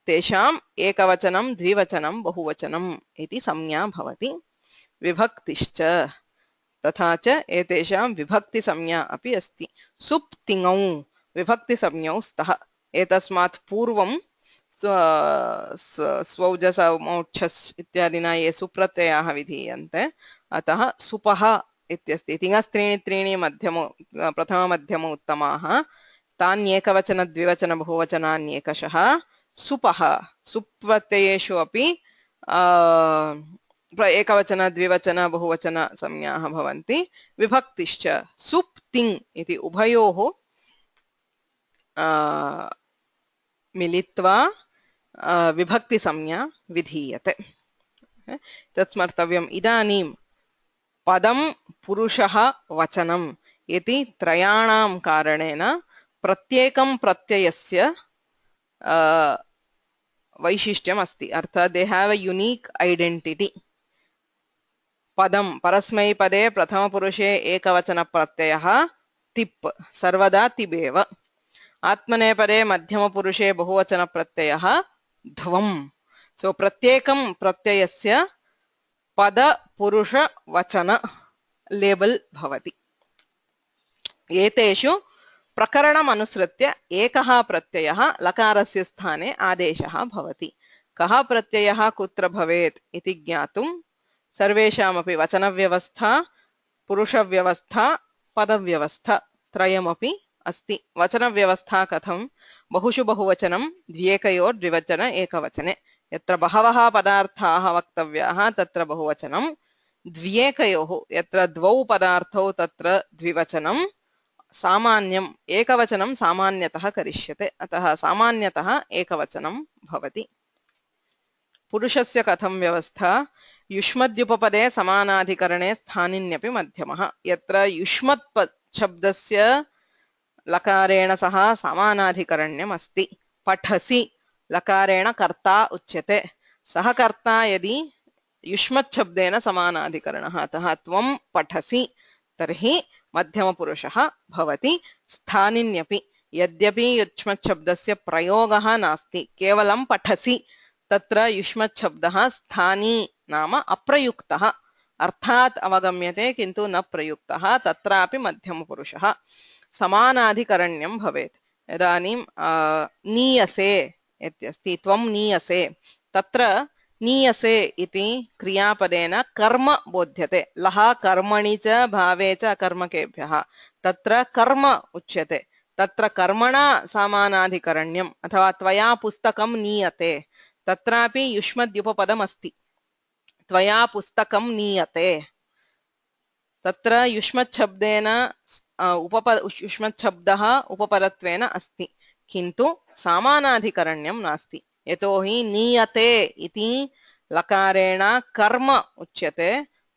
तेषाम् एकवचनं द्विवचनं बहुवचनम् इति संज्ञा भवति विभक्तिश्च तथा च एतेषां विभक्ति संज्ञा अपि अस्ति सुप् तिङौ विभक्ति संज्ञौ स्तः एतस्मात् पूर्वं स्वौजसमौच्छस् इत्यादिना ये सुप्रत्ययाः विधीयन्ते अतः सुपः इत्यस्ति तिङस्त्रीणि त्रीणि मध्यम प्रथम मध्यम उत्तमाः तान्येकवचन द्विवचन बहुवचनान्येकशः सुपः सुप्रत्ययेषु अपि एकवचन द्विवचन बहुवचन संज्ञाः भवन्ति विभक्तिश्च सुप् तिङ् इति उभयोः मिलित्वा विभक्ति संज्ञा विधीयते तत्स्मर्तव्यम् इदानीं पदं पुरुषः वचनम् इति त्रयाणां कारणेन प्रत्येकं प्रत्ययस्य वैशिष्ट्यम् अस्ति अर्थात् they have a unique identity पदं परस्मैपदे प्रथमपुरुषे एकवचन प्रत्ययः तिप् सर्वदा तिबेव आत्मनेपदे मध्यमपुरुषे बहुवचन प्रत्ययः ध्वम् सो प्रत्येकं प्रत्ययस्य पद पुरुष वचन लेबल भवति एतेषु प्रकरणम् अनुसृत्य एकः प्रत्ययः लकारस्य स्थाने आदेशः भवति। कः प्रत्ययः कुत्र भवेत् इति ज्ञातुं सर्वेषामपि वचनव्यवस्था, पुरुषव्यवस्था, पदव्यवस्था त्रयमपि अस्ति। वचनव्यवस्था कथं? बहुषु बहुवचनं द्व्येकयोर् द्विवचन एकवचने। यत्र बहवः पदार्थाः वक्तव्याः तत्र बहुवचनं, द्व्येकयोः यत्र द्वौ पदार्थौ तत्र द्विवचनं, सामान्यम् एकवचनं सामान्यतः करिष्यते, अतः सामान्यतः एकवचनं भवति। पुरुषस्य कथं व्यवस्था? युष्मद्युपपदे समानाधिकरणे स्थानिन्यपि मध्यमः। यत्र युष्मत् शब्दस्य लकारेण सह समानाधिकरण्यम् अस्ति। पठसि लकारेण कर्ता उच्यते, सः कर्ता यदि युष्मत् शब्देन समानाधिकरणः, अतः त्वं पठसि तर्हि मध्यमपुरुषः भवति। स्थानिन्यपि यद्यपि युष्मत् शब्दस्य प्रयोगः नास्ति, केवलं पठसि, तत्र युष्मत् शब्दः स्थानी नाम अप्रयुक्तः, अर्थात् अवगम्यते किन्तु न प्रयुक्तः, तत्रापि मध्यमपुरुषः। समानाधिकरण्यं भवेत्। इदानीं नीयसे इत्यस्ति, त्वं नीयसे, तत्र नीयसे इति क्रियापदेन कर्म बोध्यते। लः कर्मणि च भावे च अकर्मकेभ्यः, तत्र कर्म उच्यते। तत्र कर्मणा समानाधिकरण्यम्, अथवा त्वया पुस्तकं नीयते, तत्रापि युष्मद्युपपदम् अस्ति। त्वया पुस्तकं नीयते, तत्र युष्मत् शब्देन युष्मत् शब्दः उपपदत्वेन अस्ति, किन्तु समानाधिकरण्यं नास्ति। यतोहि नीयते इति लकारेण कर्म उच्यते,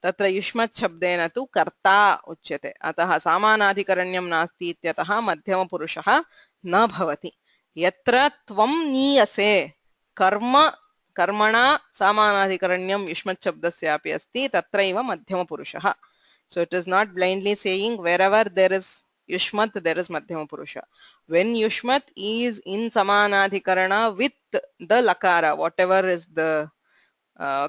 तत्र युष्मत् शब्देन तु कर्ता उच्यते, अतः समानाधिकरण्यं नास्ति इत्यतः मध्यमपुरुषः न भवति। यत्र त्वं नीयसे कर्म कर्मणा समानाधिकरण्यं युष्मत् शब्दस्यापि अस्ति, तत्रैव मध्यमपुरुषः। So it is not blindly saying wherever there is yushmat there is madhyama purusha. When yushmat is in samanadhikarana with the lakara, whatever is the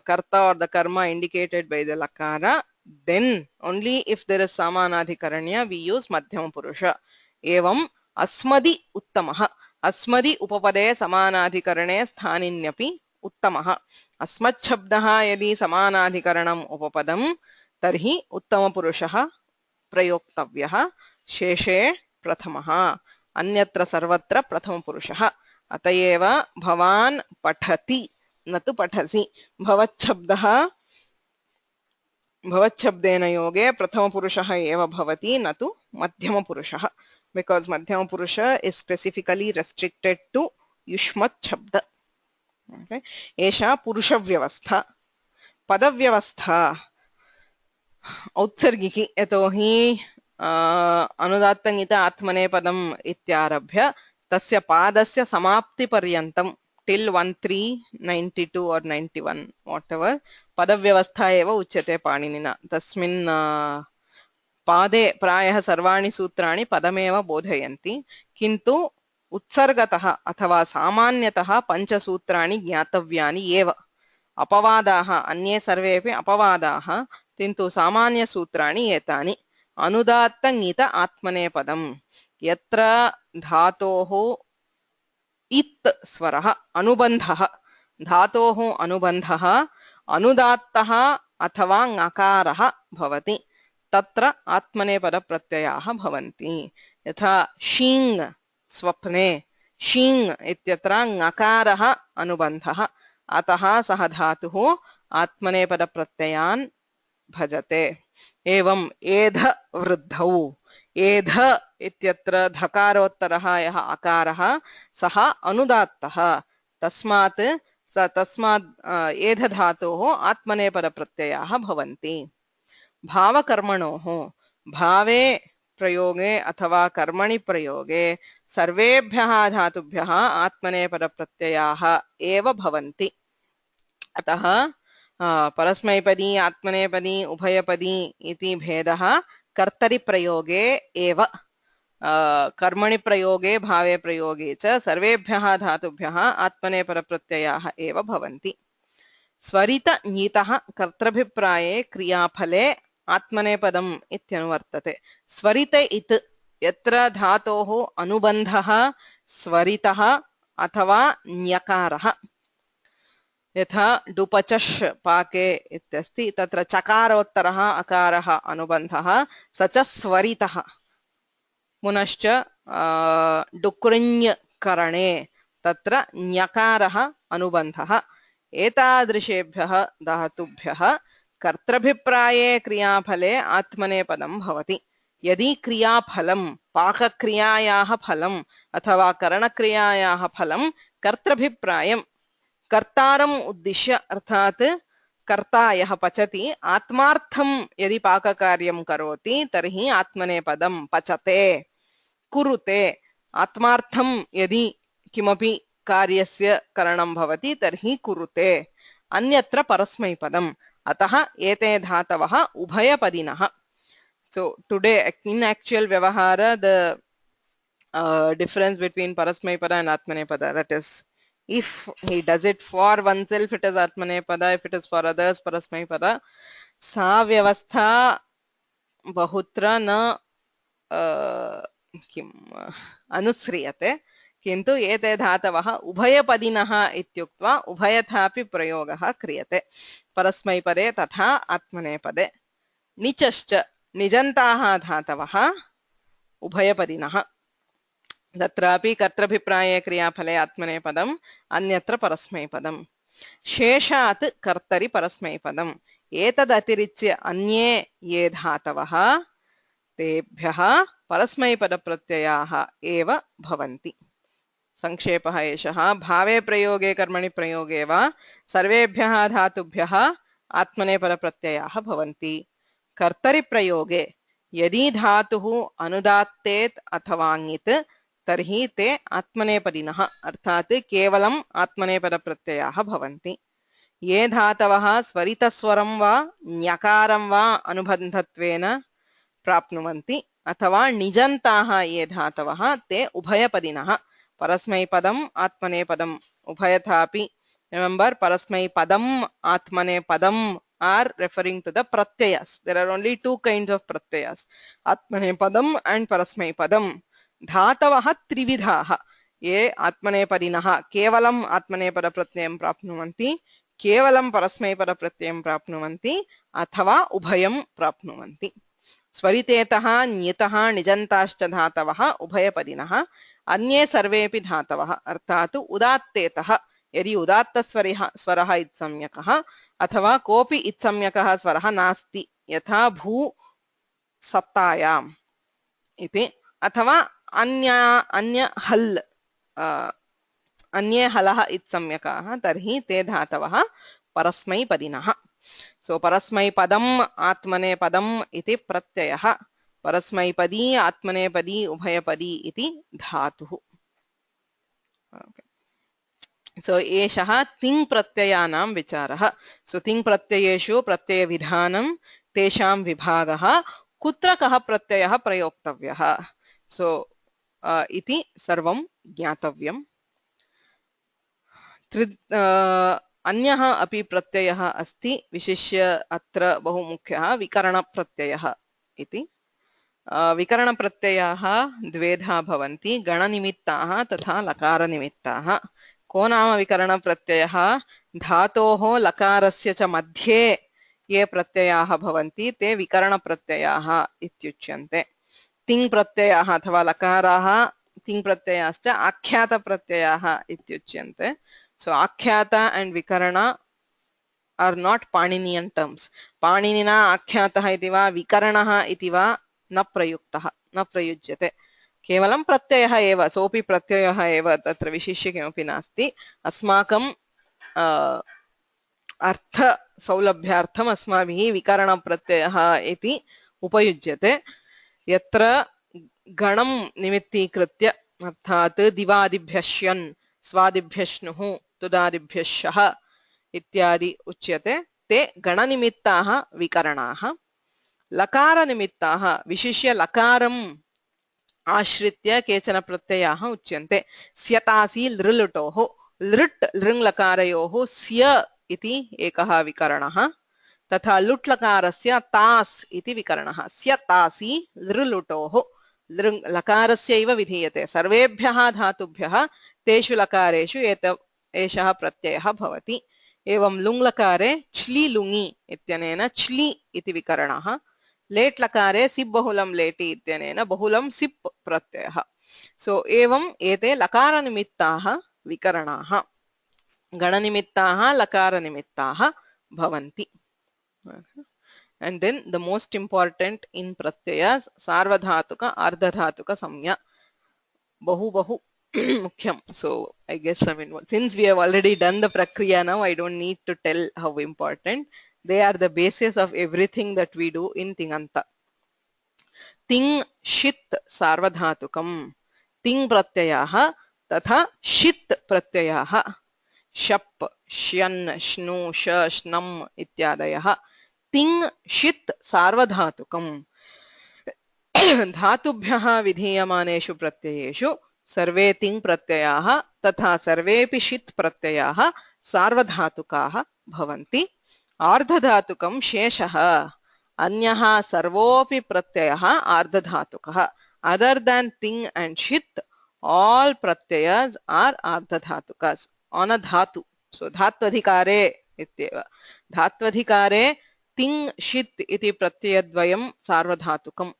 karta or the karma indicated by the lakara, then only if there is samanadhikaranya we use madhyama purusha. Evam asmadi uttamaha, asmadi upapade samanadhikarane sthaninyapi uttamaha. Asmat shabdaha yadi samanadhikaranam upapadam तर्हि उत्तमपुरुषः प्रयोक्तव्यः। शेषे प्रथमः, अन्यत्र सर्वत्र प्रथमपुरुषः। अत एव भवान् पठति न तु पठसि। भवच्छब्देन योगे प्रथमपुरुषः एव भवति, न तु मध्यमपुरुषः, बिकास् मध्यमपुरुष इस् स्पेसिफिकली रेस्ट्रिक्टेड टू युष्मत् शब्द। एषा पुरुषव्यवस्था। पदव्यवस्था औत्सर्गिकी, यतोहि अनुदात्तङ्गित आत्मनेपदम् इत्यारभ्य तस्य पादस्य समाप्तिपर्यन्तं till 1392 or 91 whatever पदव्यवस्था एव उच्यते पाणिनिना। तस्मिन् पादे प्रायः सर्वाणि सूत्राणि पदमेव बोधयन्ति, किन्तु उत्सर्गतः अथवा सामान्यतः पञ्चसूत्राणि ज्ञातव्यानि एव। अपवादाः अन्ये सर्वेपि अपवादाः, किन्तु सामान्यसूत्राणि एतानि। अनुदात्तङ्गित आत्मनेपदम्, यत्र धातोः इत् स्वरः अनुबन्धः, धातोः अनुबन्धः अनुदात्तः अथवा ङकारः भवति, तत्र आत्मनेपदप्रत्ययाः भवन्ति। यथा शीङ् स्वप्ने, शीङ् इत्यत्र ङकारः अनुबन्धः, अतः सः धातुः आत्मनेपदप्रत्ययान् भजते। एवं एध वृद्धौ, एध इत्यत्र धकारोत्तरः यः अकारः सः अनुदात्तः, तस्मात् एध धातोः आत्मनेपदप्रत्ययाः भवन्ति। भावकर्मणोः, भावे प्रयोगे अथवा कर्मणि प्रयोगे सर्वेभ्यः धातुभ्यः आत्मनेपदप्रत्ययाः एव भवन्ति। अतः परस्मैपदी आत्मनेपदी उभयपदी इति भेदः कर्तरि प्रयोगे एव। कर्मणि प्रयोगे भावे प्रयोगे च सर्वेभ्यः धातुभ्यः आत्मनेपदप्रत्ययाः एव भवन्ति। स्वरित ञितः कर्तृभिप्राये क्रियाफले आत्मनेपदम् इत्यनुवर्तते। स्वरित इत् यत्र धातोः अनुबन्धः स्वरितः अथवा ञकारः यथा डुपचश् पाके इत्यस्ति तत्र चकारोत्तरः अकारः अनुबन्धः स च स्वरितः पुनश्च डुकृञ् करणे तत्र ञकारः अनुबन्धः एतादृशेभ्यः धातुभ्यः कर्तृभिप्राये क्रियाफले आत्मनेपदं भवति यदि क्रियाफलं पाकक्रियायाः फलम् अथवा करणक्रियायाः फलं कर्तृभिप्रायं कर्तारम् उद्दिश्य अर्थात् कर्ता यः पचति आत्मार्थं यदि पाककार्यं करोति तर्हि आत्मनेपदं पचते कुरुते आत्मार्थं यदि किमपि कार्यस्य करणं भवति तर्हि कुरुते अन्यत्र परस्मैपदम् अतः एते धातवः उभयपदिनः so today in actual vyavahara the difference between parasmaipada and atmanepada that is if he does it for oneself it is atmanepada if it is for others parasmaipada sa vyavastha bahutra na किम् अनुस्रियते किन्तु एते धातवः उभयपदिनः इत्युक्त्वा उभयथापि प्रयोगः क्रियते परस्मैपदे तथा आत्मनेपदे निचश्च निजन्ताः धातवः उभयपदिनः तत्रापि कर्तृभिप्राये क्रियाफले आत्मनेपदम् अन्यत्र परस्मैपदम् शेषात् कर्तरि परस्मैपदम् एतदतिरिच्य अन्ये ये धातवः तेभ्यः परस्मैपदप्रत्ययाः एव भवन्ति संक्षेपः एषः भावे प्रयोगे कर्मणि प्रयोगे वा सर्वेभ्यः धातुभ्यः आत्मनेपदप्रत्ययाः भवन्ति कर्तरि प्रयोगे यदि धातुः अनुदात्तेत् अथवा ङित् तर्हि ते आत्मनेपदिनः अर्थात् केवलम् आत्मनेपदप्रत्ययाः भवन्ति ये धातवः स्वरितस्वरं वा ञकारं वा अनुबन्धत्वेन प्राप्नुवन्ति अथवा निजन्ताः ये धातवः ते उभयपदिनः परस्मैपदम् आत्मनेपदम् उभयथापि remember parasmaipadam atmanepadam are referring to the pratyayas there are only two kinds of pratyayas atmanepadam and parasmaipadam धातवः त्रिविधाः ये आत्मनेपदिनः केवलम् आत्मनेपदप्रत्ययं प्राप्नुवन्ति केवलं परस्मैपदप्रत्ययं प्राप्नुवन्ति अथवा उभयं प्राप्नुवन्ति स्वरितेतः ञितः निजन्ताश्च धातवः उभयपदिनः अन्ये सर्वेपि धातवः अर्थात् उदात्तेतः यदि उदात्तस्वरः इत्संज्ञकः अथवा कोऽपि इत्संज्ञकः स्वरः नास्ति यथा भू सत्तायाम् इति अथवा अन्य हल् अन्ये हलः इत्संज्ञकाः तर्हि ते धातवः परस्मैपदिनः सो परस्मैपदम् आत्मनेपदम् इति प्रत्ययः परस्मैपदी आत्मनेपदी उभयपदी इति धातुः सो एषः तिङ् प्रत्ययानां विचारः सो तिङ् प्रत्ययेषु प्रत्ययविधानं तेषां विभागः कुत्र कः प्रत्ययः प्रयोक्तव्यः सो इति सर्वं ज्ञातव्यम् अन्यः अपि प्रत्ययः अस्ति विशिष्य अत्र बहु मुख्यः विकरणप्रत्ययः इति विकरणप्रत्ययाः द्वेधा भवन्ति गणनिमित्ताः तथा लकारनिमित्ताः को नाम विकरणप्रत्ययः धातोः लकारस्य च मध्ये ये प्रत्ययाः भवन्ति ते विकरणप्रत्ययाः इत्युच्यन्ते तिङ् प्रत्ययाः अथवा लकाराः तिङ् प्रत्ययाश्च आख्यातप्रत्ययाः इत्युच्यन्ते so akhyata and vikarana are not Paninian terms Paninina akhyatah iti va vikaranaha iti va na prayuktah na prayujyate केवलं प्रत्ययः एव सोऽपि प्रत्ययः एव तत्र विशिष्य किमपि नास्ति अस्माकं अर्थ सौलभ्यार्थम् अस्माभिः विकरणप्रत्ययः इति उपयुज्यते यत्र गणं निमित्तीकृत्य अर्थात् दिवादिभ्यश्यन् स्वादिभ्यश्नुः तुदादिभ्यश्शः इत्यादि उच्यते ते गणनिमित्ताः विकरणाः लकारनिमित्ताः विशिष्य लकारम् आश्रित्य केचन प्रत्ययाः उच्यन्ते स्यतासि लृलुटोः लृट् लृङ्लकारयोः स्य इति एकः विकरणः तथा लुट् लकारस्य तास् इति विकरणः स्यतासि लृलुटोः लकारस्यैव विधीयते सर्वेभ्यः धातुभ्यः तेषु लकारेषु एषः प्रत्ययः भवति एवं लुङ् लकारे च्लि लुङि इत्यनेन च्लि इति विकरणः लेट् लकारे सिप् बहुलं लेटि इत्यनेन बहुलं सिप् प्रत्ययः सो एवं एते लकारनिमित्ताः विकरणाः गणनिमित्ताः लकारनिमित्ताः भवन्ति and then the most important in pratyayas sarvadhatuka ardhadhatuka samya bahu mukhyam. So I guess since we have already done the prakriya now, I don't need to tell how important they are. The basis of everything that we do in tinganta. Ting shit sarvadhatukam ting pratyayah tatha shit pratyayah shap shyan shnu sh shnam ityadayah तिंग शित् सार्वधातुकम् धातुभ्यः विधीयमानेषु प्रत्ययेषु सर्वे तिंग प्रत्ययाः तथा सर्वेपि शित् प्रत्ययाः सार्वधातुकाः भवन्ति आर्धधातुकं शेषः अन्यः सर्वोऽपि प्रत्ययः आर्धधातुकः other than ting and shit all pratyayas are ardhadhatukas on a dhatu so dhatvadhikare ityeva dhatvadhikare तिंग शित् इति प्रत्ययद्वयं सार्वधातुकम्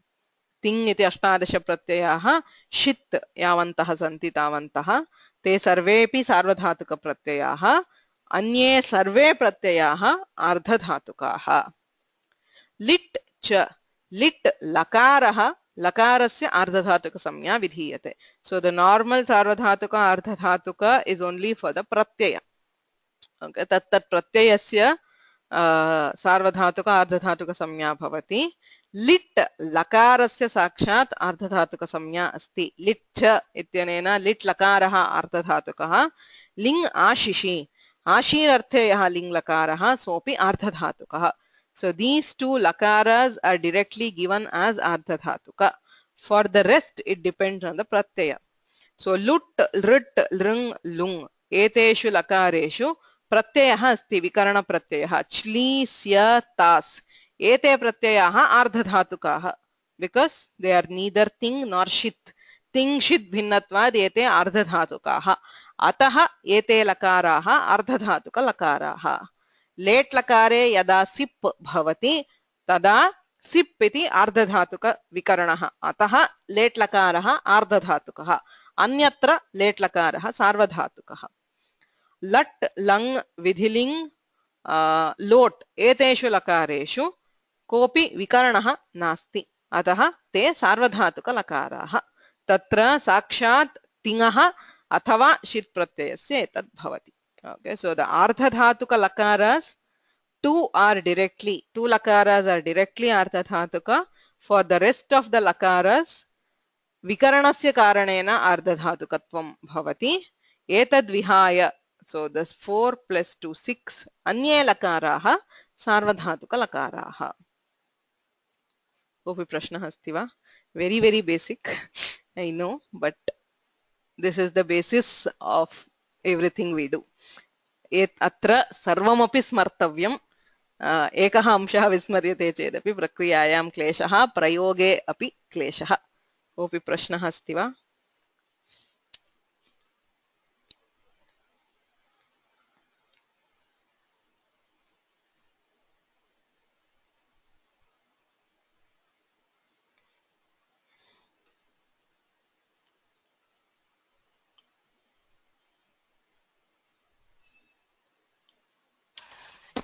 तिंग इति 18 प्रत्ययाः शित् यावन्तः सन्ति तावन्तः ते सर्वेपि सार्वधातुक प्रत्ययाः अन्ये सर्वे प्रत्ययाः अर्धधातुकाः लिट् च लिट् लकारः लकारस्य अर्धधातुक संज्ञा विधीयते so the normal सार्वधातुक अर्धधातुक is only for the pratyaya okay तत् प्रत्ययस्य सार्वधातुक अर्धधातुक संज्ञा भवति लिट् लकारस्य साक्षात् अर्धधातुक संज्ञा अस्ति लिट् च इत्यनेन लिट् लकारः अर्धधातुकः लिङ् आशिषि आशीरर्थे यः लिङ् लकारः सोऽपि अर्धधातुकः so these two lakaras are directly given as ardhadhatuka for the rest it depends on the pratyaya so lut rit lृङ् लुङ् एतेषु लकारेषु प्रत्ययः अस्ति विकरण प्रत्ययः च्लि स्य तास् एते प्रत्ययाः आर्धधातुकाः because they are neither ting nor shit ting shit भिन्नत्वाद् एते आर्धधातुकाः अतः एते लकाराः आर्धधातुक लकाराः लेट् लकारे यदा सिप् भवति तदा सिप् इति आर्धधातुक विकरणः अतः लेट् लकारः आर्धधातुकः अन्यत्र लेट् लकारः सार्वधातुकः लट् लङ् विधिलिङ् लोट् एतेषु लकारेषु कोऽपि विकरणः नास्ति अतः ते सार्वधातुक लकाराः तत्र साक्षात् तिङः अथवा षित् प्रत्ययस्य एतद् भवति okay so the ardhadhatuka lakaras two lakaras are directly ardhadhatuka for the rest of the lakaras vikaranasya karanena ardhadhatukatvam bhavati etad vihaya so this 4 plus 2 6 anye lakaraah sarvadhatuka lakaraah kopi prashnah asti va very basic I know but this is the basis of everything we do अत्र सर्वमपि स्मर्तव्यम् एकः अंशः विस्मर्यते चेदपि प्रक्रियायां क्लेशः प्रयोगे अपि क्लेशः कोऽपि प्रश्नः अस्ति वा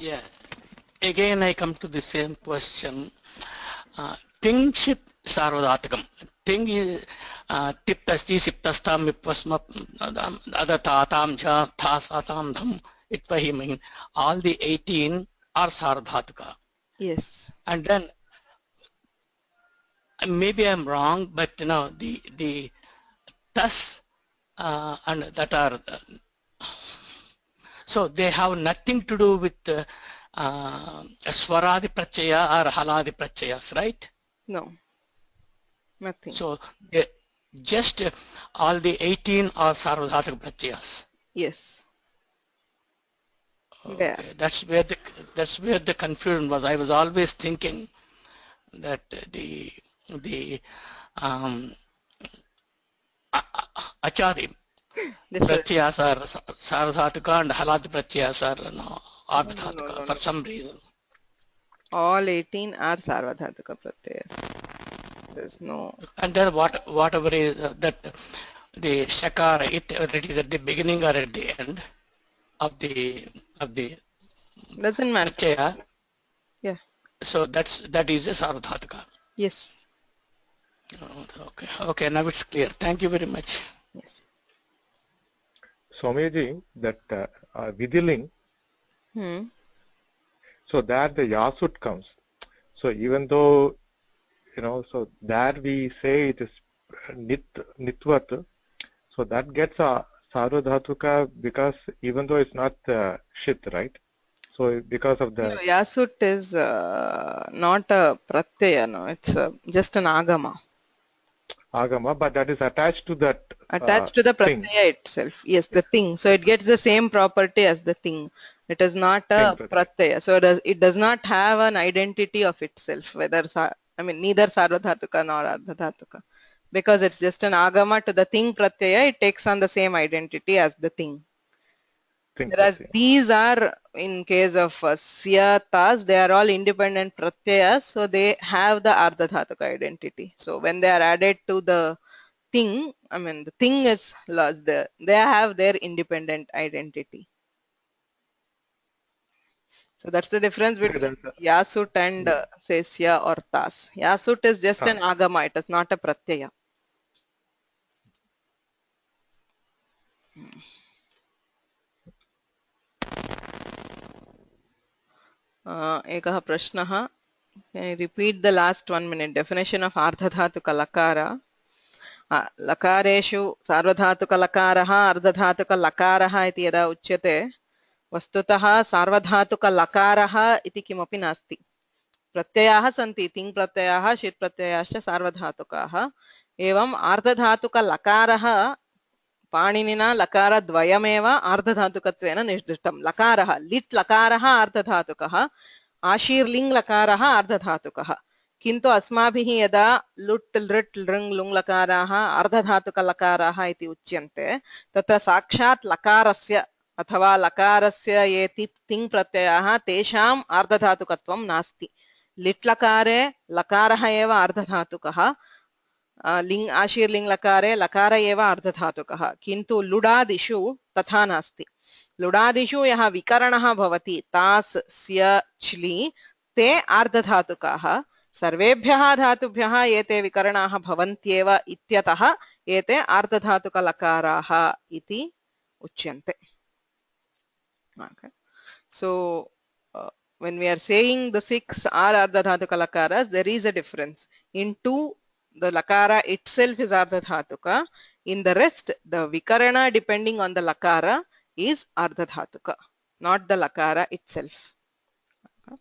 Yeah, again I come to the same question. Ting shit sarvadhatukam. Ting is tiptasti siptastam vipasma adatatam ja thasatam dham itvahi all the 18 are sarvadhatuka. Yes. And then maybe I'm wrong, but you know the tas and that are so they have nothing to do with swaradi pratyaya or haladi pratyayas, right? No, nothing. So just all the 18 are sarvadhatuka pratyayas. Yes. Okay. That's where the confusion was. I was always thinking that the achadi pratyas are sarvadhatuka and halad pratyas are ardhatuka for some reason. All 18 are sarvadhatuka pratyas. There's no. And then whatever is that the shakara, it is at the beginning or at the end of the Doesn't matter. pratyaya. Yeah. So that is a sarvadhatuka. Yes. Okay, now it's clear. Thank you very much. Yes. Swamiji, that Vidiling, so that the Yasut comes. So even though, so that we say it is Nitvat, so that gets a Sarvadhatuka because even though it's not Shit, right? So because of the... No, Yasut is not a pratyaya, no, it's just an agama. Agama, but that is attached to that attached to the pratyaya itself. Yes, the thing. So it gets the same property as the thing. It is not a pratyaya. So it does not have an identity of itself, whether, neither sarvadhatuka nor ardhadhatuka. Because it's just an agama to the thing pratyaya, it takes on the same identity as the thing. Whereas these are, in case of syatas, they are all independent pratyayas, so they have the ardhadhatuka identity. So when they are added to the thing, the thing is lost there. They have their independent identity. So that's the difference between Yasut and Sesya or Tas. Yasut is just an agama, it is not a pratyaya. एकः प्रश्नः. Can you repeat the last 1 minute? Definition of ardhadhatuka lakara. लकारेषु सार्वधातुकलकारः अर्धधातुकलकारः इति यदा उच्यते वस्तुतः सार्वधातुकलकारः इति किमपि नास्ति. प्रत्ययाः सन्ति, तिङ् प्रत्ययाः षित् प्रत्ययाश्च सार्वधातुकाः. एवम् अर्धधातुकलकारः पाणिनिना लकारद्वयमेव अर्धधातुकत्वेन निर्दिष्टं. लकारः लिट् लकारः अर्धधातुकः, आशीर्लिङ् लकारः अर्धधातुकः. किन्तु अस्माभिः यदा लुट् लृट् लृङ् लुङ् लकाराः अर्धधातुकलकाराः इति उच्यन्ते तत्र साक्षात् लकारस्य अथवा लकारस्य ये तिङ् प्रत्ययाः तेषाम् अर्धधातुकत्वं नास्ति. लिट् लकारे लकारः एव अर्धधातुकः, लिङ् आशीर्लिङ् लकारे लकार एव अर्धधातुकः. किन्तु लुडादिषु तथा नास्ति. लुडादिषु यः विकरणः भवति तास् स्य च्लि ते अर्धधातुकाः. सर्वेभ्यः धातुभ्यः एते विकरणाः भवन्त्येव इत्यतः एते अर्धधातुकलकाराः इति उच्यन्ते. Okay. So when we are saying the 6 are ardhadhatukalakaras, there is a difference. In 2, the lakara itself is ardhadhatuka. In the rest, the vikarana depending on the lakara is ardhadhatuka, not the lakara itself. Okay.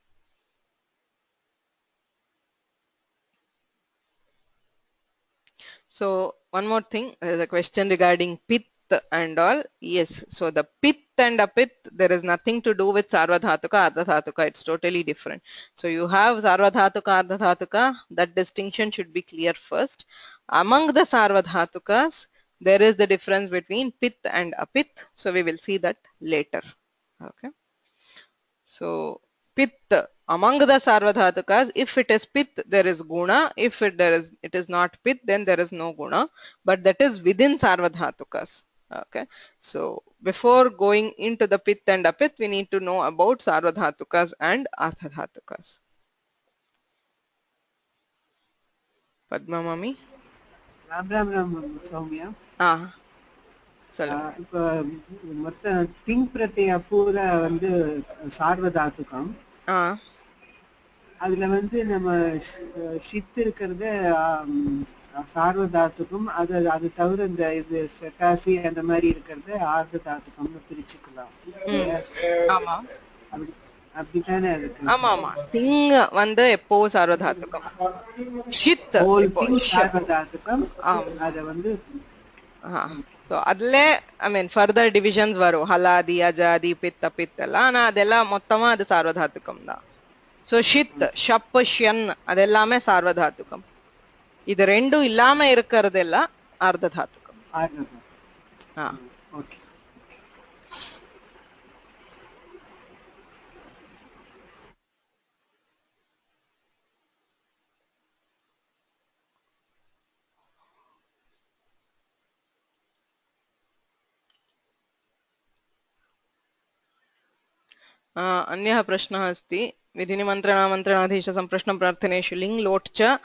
So one more thing, there is a question regarding pith and all. Yes, so the pith and apith, there is nothing to do with sarvadhatuka, ardhadhatuka. It's totally different. So you have sarvadhatuka, ardhadhatuka. That distinction should be clear first. Among the sarvadhatukas, there is the difference between pith and apith. So we will see that later. Okay. So pith, among the sarvadhatukas, if it is pith, there is guna. If it is not pith, then there is no guna. But that is within sarvadhatukas. Okay. So before going into the pith and apith, we need to know about sarvadhatukas and ardhadhatukas. Padma Mami. Ram Soumya. இப்போ மொத்த thing பிரத்யா பூரா வந்து சார்வதாத்துக்கம். அதுல வந்து நம்ம ஷித் இருக்கிறது சார்வதாத்துக்கும், அது தவிர இந்த இது செட்டாசி அந்த மாதிரி இருக்கிறது ஆர்ததாத்துக்கம்னு பிரிச்சுக்கலாம். அப்படித்தானே இருக்கு? ஆமா ஆமா, திங் வந்து எப்போ சார்வதாத்துக்கம், ஷித் சார்வதாத்துக்கம். அத வந்து ಸೊ ಅಲ್ಲೇ ಫರ್ದರ್ ಡಿವಿಷನ್ಸ್ ವரும், ಹಲಾದಿ ಅಜಾದಿ ಪಿತ್ ಅಪಿತ್ ಎಲ್ಲ. ஆனா அதெல்லாம் மொத்தமா அது சார்வதாத்துக்கம் தான். ஸோ ஷித் ஷப் ஷ்யன் அதெல்லாமே சார்வதாத்துக்கம். இது ரெண்டும் இல்லாம இருக்கிறதெல்லாம் ஆர்த்த தாத்துக்கம். ஓகே. अन्यः प्रश्नः अस्ति विधिनिमन्त्रणामन्त्रणाधीश सम्प्रश्नं प्रार्थनेषु लिङ् लोट् च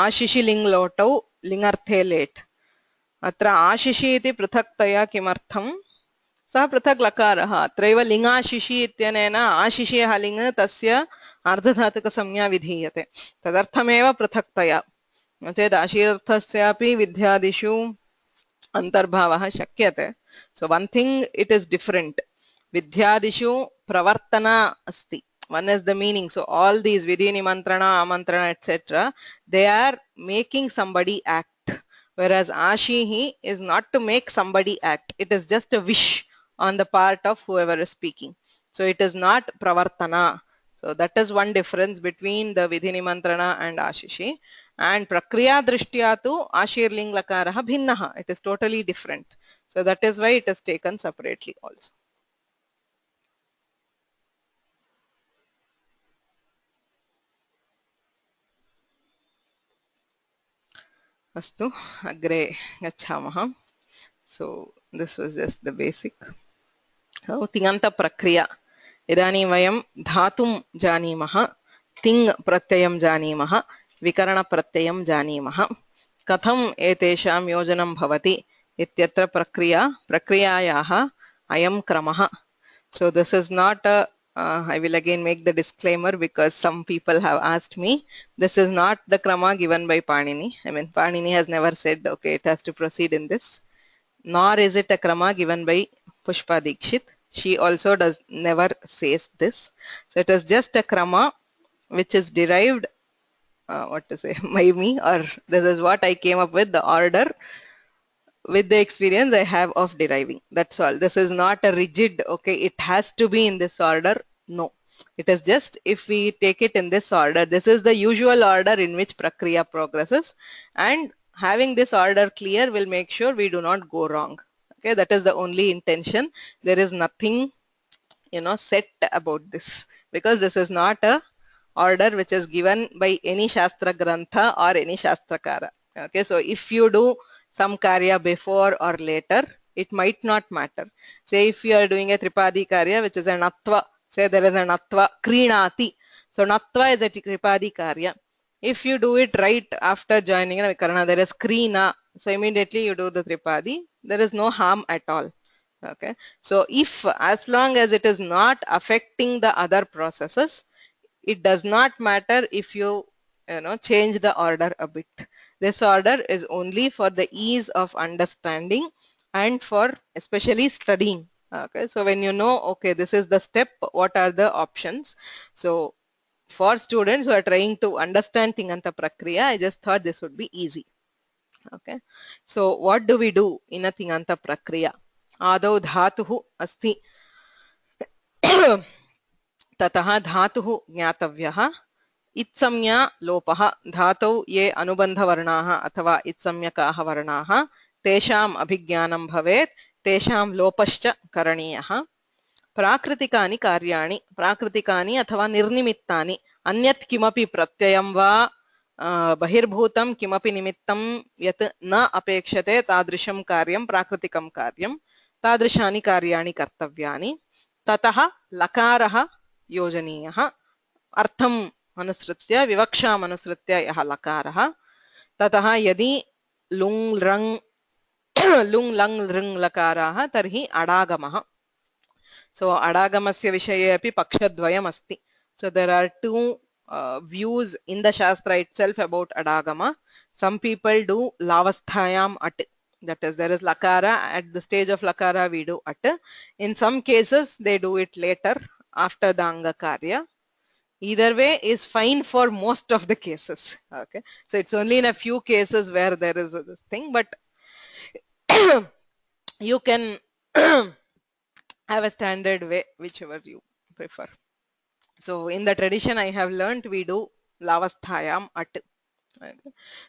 आशिषि लिङ् लोटौ लिङ्गर्थे लेट् अत्र आशिषि इति पृथक्तया किमर्थं सः पृथक् लकारः अत्रैव लिङ्गाशिषि इत्यनेन आशिषियः लिङ् तस्य अर्धधातुकसंज्ञा विधीयते तदर्थमेव पृथक्तया नो चेत् आशीर्थस्यापि विद्यादिषु अन्तर्भावः शक्यते so one thing it is different विद्यादिषु प्रवर्तना अस्ति one is the meaning so all these vidhi nimantrana amantrana etc they are making somebody act whereas ashihi is not to make somebody act it is just a wish on the part of whoever is speaking so it is not pravartana so that is one difference between the vidhi nimantrana and ashishi and prakriya drishtya tu ashirling lakarah bhinnah it is totally different so that is why it is taken separately also. Astu, agre gacchamaha. So this was just the basic. Tinganta prakriya. Idani vayam dhatum janimaha, ting pratyayam janimaha, vikarana pratyayam janimaha. Katham etesham yojanam bhavati ityatra prakriyayaha ayam kramaha. So this is not a I will again make the disclaimer because some people have asked me. This is not the krama given by Panini. I mean, Panini has never said, okay, it has to proceed in this. Nor is it a krama given by Pushpa Dikshit. She also never says this. So it is just a krama which is derived, what to say, by me, or this is what I came up with, the order with the experience I have of deriving. That's all. This is not a rigid, okay, it has to be in this order. No, it is just if we take it in this order, this is the usual order in which Prakriya progresses, and having this order clear will make sure we do not go wrong. Okay, that is the only intention. There is nothing, set about this because this is not a order which is given by any Shastra Grantha or any Shastrakara. Okay, so if you do some karya before or later, it might not matter. Say if you are doing a Tripadi karya which is an Atva, say there is an Atva Krinati. So Natva is a Tripadi karya. If you do it right after joining a Vikarana, there is Krina. So immediately you do the Tripadi. There is no harm at all. Okay. So if as long as it is not affecting the other processes, it does not matter if you change the order a bit. This order is only for the ease of understanding and for especially studying. Okay, so when you know, okay, this is the step, what are the options? So for students who are trying to understand Tinganta Prakriya, I just thought this would be easy. Okay, so what do we do in a Tinganta Prakriya? Adau dhatuhu asti ततः धातुः ज्ञातव्यः इत्संज्ञा लोपः धातौ ये अनुबन्धवर्णाः अथवा इत्संज्ञकाः वर्णाः तेषाम् अभिज्ञानं भवेत् तेषां लोपश्च करणीयः प्राकृतिकानि कार्याणि प्राकृतिकानि अथवा निर्निमित्तानि अन्यत् किमपि प्रत्ययं वा बहिर्भूतं किमपि निमित्तं यत् न अपेक्षते तादृशं कार्यं प्राकृतिकं कार्यं तादृशानि कार्याणि कर्तव्यानि ततः लकारः योजनीयः अर्थम् अनुसृत्य विवक्षाम् अनुसृत्य यः लकारः ततः यदि लुङ् लङ् लृङ् लकाराः तर्हि अडागमः सो अडागमस्य विषये अपि पक्षद्वयम् अस्ति so there are two views in the shastra itself about adagama. Some people do lavasthayam at, that is there is lakara at the stage of lakara we do at. In some cases they do it later after the anga karya. Either way is fine for most of the cases. Okay, so it's only in a few cases where there is this thing, but you can have a standard way whichever you prefer. So in the tradition I have learnt we do lavasthayam at.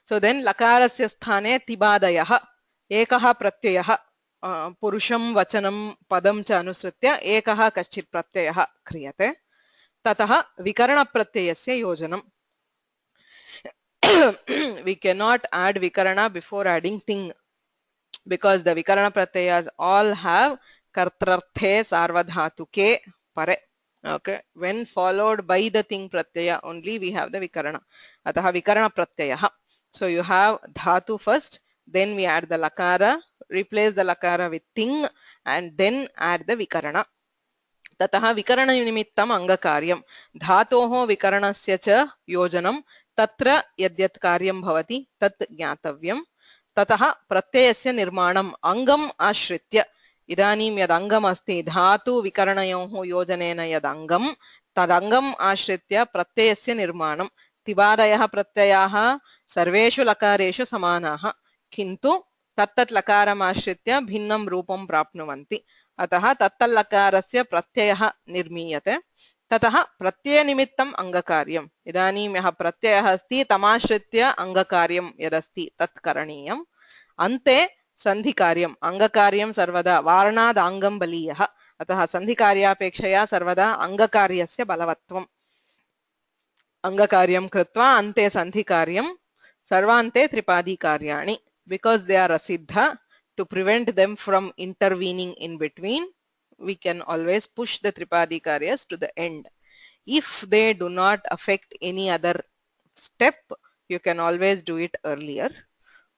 So then lakarasya sthane tibadayah ekah pratyayah purusham vachanam padam cha anusritya ekah kaschit pratyayah kriyate tatah vikarana pratyayasya yojanam. We cannot add vikarana before adding ting, because the vikarana pratyayas all have kartrarthe sarvadhatuke pare. Okay, when followed by the ting pratyaya only we have the vikarana. Ataha vikarana pratyayah. So you have dhatu first, then we add the lakara, replace the lakara with ting, and then add the vikarana. ततः विकरणनिमित्तम् अङ्गकार्यं धातोः विकरणस्य च योजनं तत्र यद्यत् कार्यं भवति तत् ज्ञातव्यं. ततः प्रत्ययस्य निर्माणम् अङ्गम् आश्रित्य, इदानीं यद् अङ्गम् अस्ति धातु विकरणयोः योजनेन यद् अङ्गं तदङ्गम् आश्रित्य प्रत्ययस्य निर्माणं. तिबादयः प्रत्ययाः सर्वेषु लकारेषु समानाः, किन्तु तत्तत् लकारम् आश्रित्य भिन्नं रूपं प्राप्नुवन्ति. अतः तत्तल्लकारस्य प्रत्ययः निर्मीयते. ततः प्रत्ययनिमित्तम् अङ्गकार्यम्. इदानीं यः प्रत्ययः अस्ति तमाश्रित्य अङ्गकार्यं यदस्ति तत् करणीयम्. अन्ते सन्धिकार्यम्. अङ्गकार्यं सर्वदा वारणाद् अङ्गं बलीयः, अतः सन्धिकार्यापेक्षया सर्वदा अङ्गकार्यस्य बलवत्वम्. अङ्गकार्यं कृत्वा अन्ते सन्धिकार्यं, सर्वान्ते त्रिपादीकार्याणि, because they are asiddha. To prevent them from intervening in between, we can always push the tripadi karyas to the end. If they do not affect any other step, you can always do it earlier.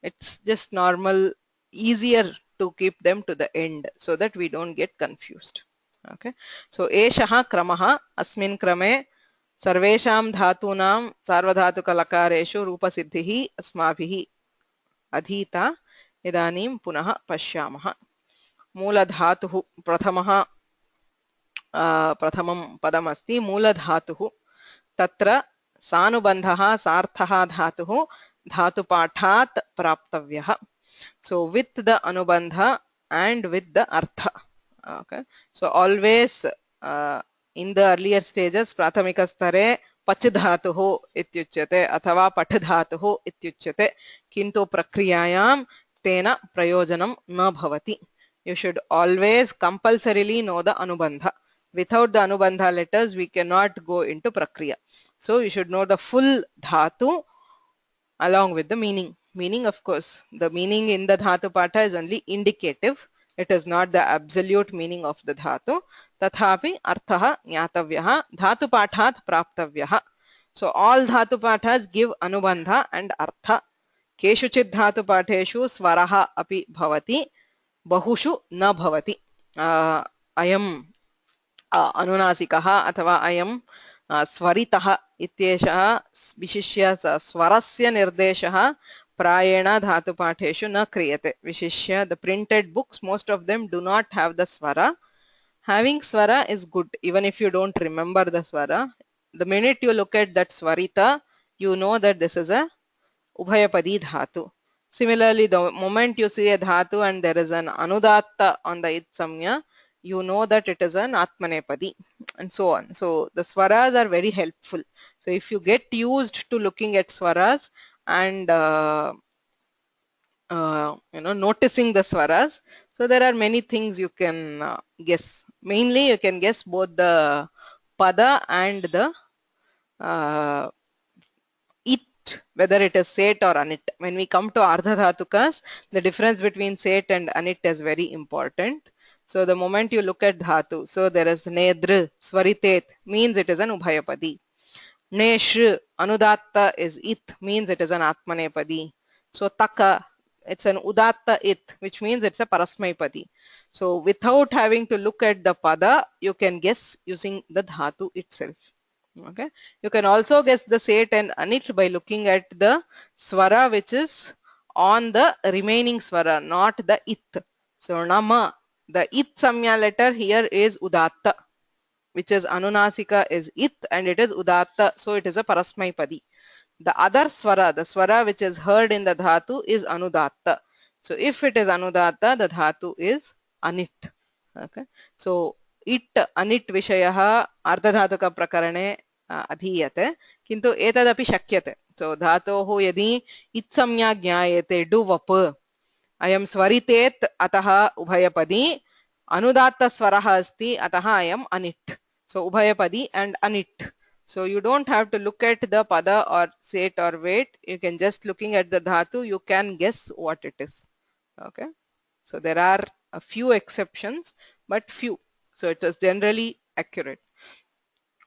It's just normal, easier to keep them to the end so that we don't get confused. Okay, so eshaha kramaha, asmin krame sarvesham dhatunam sarvadhatuka lakareshu rupa siddhihi asmabhihi adhita. इदानीं पुनः पश्यामः. मूलधातुः प्रथमं पदमस्ति मूलधातुः. तत्र सानुबन्धः सार्थः धातुः धातुपाठात् प्राप्तव्यः. So with the anubandha and with the artha. Okay, so always in the earlier stages prathamika stare pach dhatuः ityuchyate अथवा पठ धातुः इत्युच्यते, किन्तु प्रक्रियायां तेन प्रयोजनं न भवति. You should always compulsorily know the anubandha. Without the anubandha letters we cannot go into prakriya. So you should know the full dhatu along with the meaning. Meaning, of course, the meaning in the dhatu patha is only indicative. It is not the absolute meaning of the dhatu. Tathapi arthaha jnatavyah dhatu pathat praptavyah. So all dhatu pathas give anubandha and artha. केषुचित् धातु पाठेषु स्वरः अपि भवति, बहुषु न भवति. अयम् अनुनासिकः अथवा अयं स्वरितः इत्येषः विशिष्य स्वरस्य निर्देशः प्रायेण धातुपाठेषु न क्रियते. विशिष्य the printed books, most of them do not have the swara. Having swara is good even if you don't remember the swara. The minute you look at that swarita, you know that this is a Ubhayapadi dhatu. Similarly, the moment you see a dhatu and there is an anudatta on the it samya, you know that it is an atmanepadi, and so on. So the swaras are very helpful. So if you get used to looking at swaras and noticing the swaras, so there are many things you can guess. Mainly you can guess both the pada and the whether it is set or anit. When we come to ardha dhatukas, the difference between set and anit is very important. So the moment you look at dhatu, so there is nedr, swaritet, means it is an ubhayapadi. Nesh, anudatta is it, means it is an atmanepadi. So taka, it's an udatta it, which means it's a parasmaipadi. So without having to look at the pada, you can guess using the dhatu itself. Okay, you can also guess the set and anit by looking at the swara which is on the remaining swara, not the it. So nama, the it samya letter here is udatta, which is anunasika is it and it is udatta, so it is a parasmaipadi. The other swara, the swara which is heard in the dhatu, is anudatta. So if it is anudatta, the dhatu is anit. Okay, so it anit vishayah ardhadhatuka prakarane adhiyate, kintu etadapi shakyate. So dhatoh yadi itsamya jnayate do vap. I am swaritet ataha ubhayapadi. Anudatta swaraha asti ataha I am anit. So ubhayapadi and anit. So you don't have to look at the pada or set or wait. You can just looking at the dhatu, you can guess what it is. Okay. So there are a few exceptions, but few. So it is generally accurate.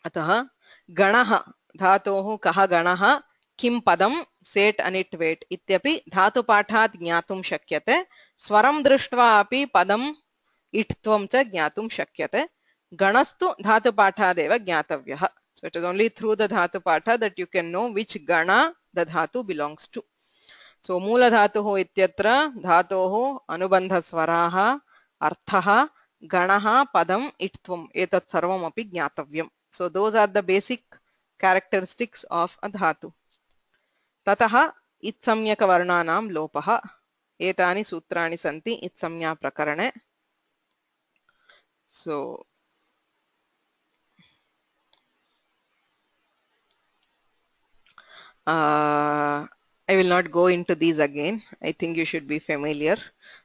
Ataha ganaha dhatoh kaha ganaha किं पदं set अनिट wait इत्यपि धातुपाठात् ज्ञातुं शक्यते स्वरं दृष्ट्वा अपि पदं इट्त्वं च ज्ञातुं शक्यते गणस्तु धातुपाठादेव ज्ञातव्यः. So it is only through the dhatupatha that you can know which gana the dhatu belongs to. So moola dhatuh ityatra dhatoh anubandha swaraha arthaha ganaha padam ittvam etat sarvam api jnatavyam. So those are the basic characteristics of a dhatu. ततः इत्संज्ञकवर्णानां लोपः एतानि सूत्राणि सन्ति इत्संज्ञा प्रकरणे. So I will not go into these again. I think you should be familiar.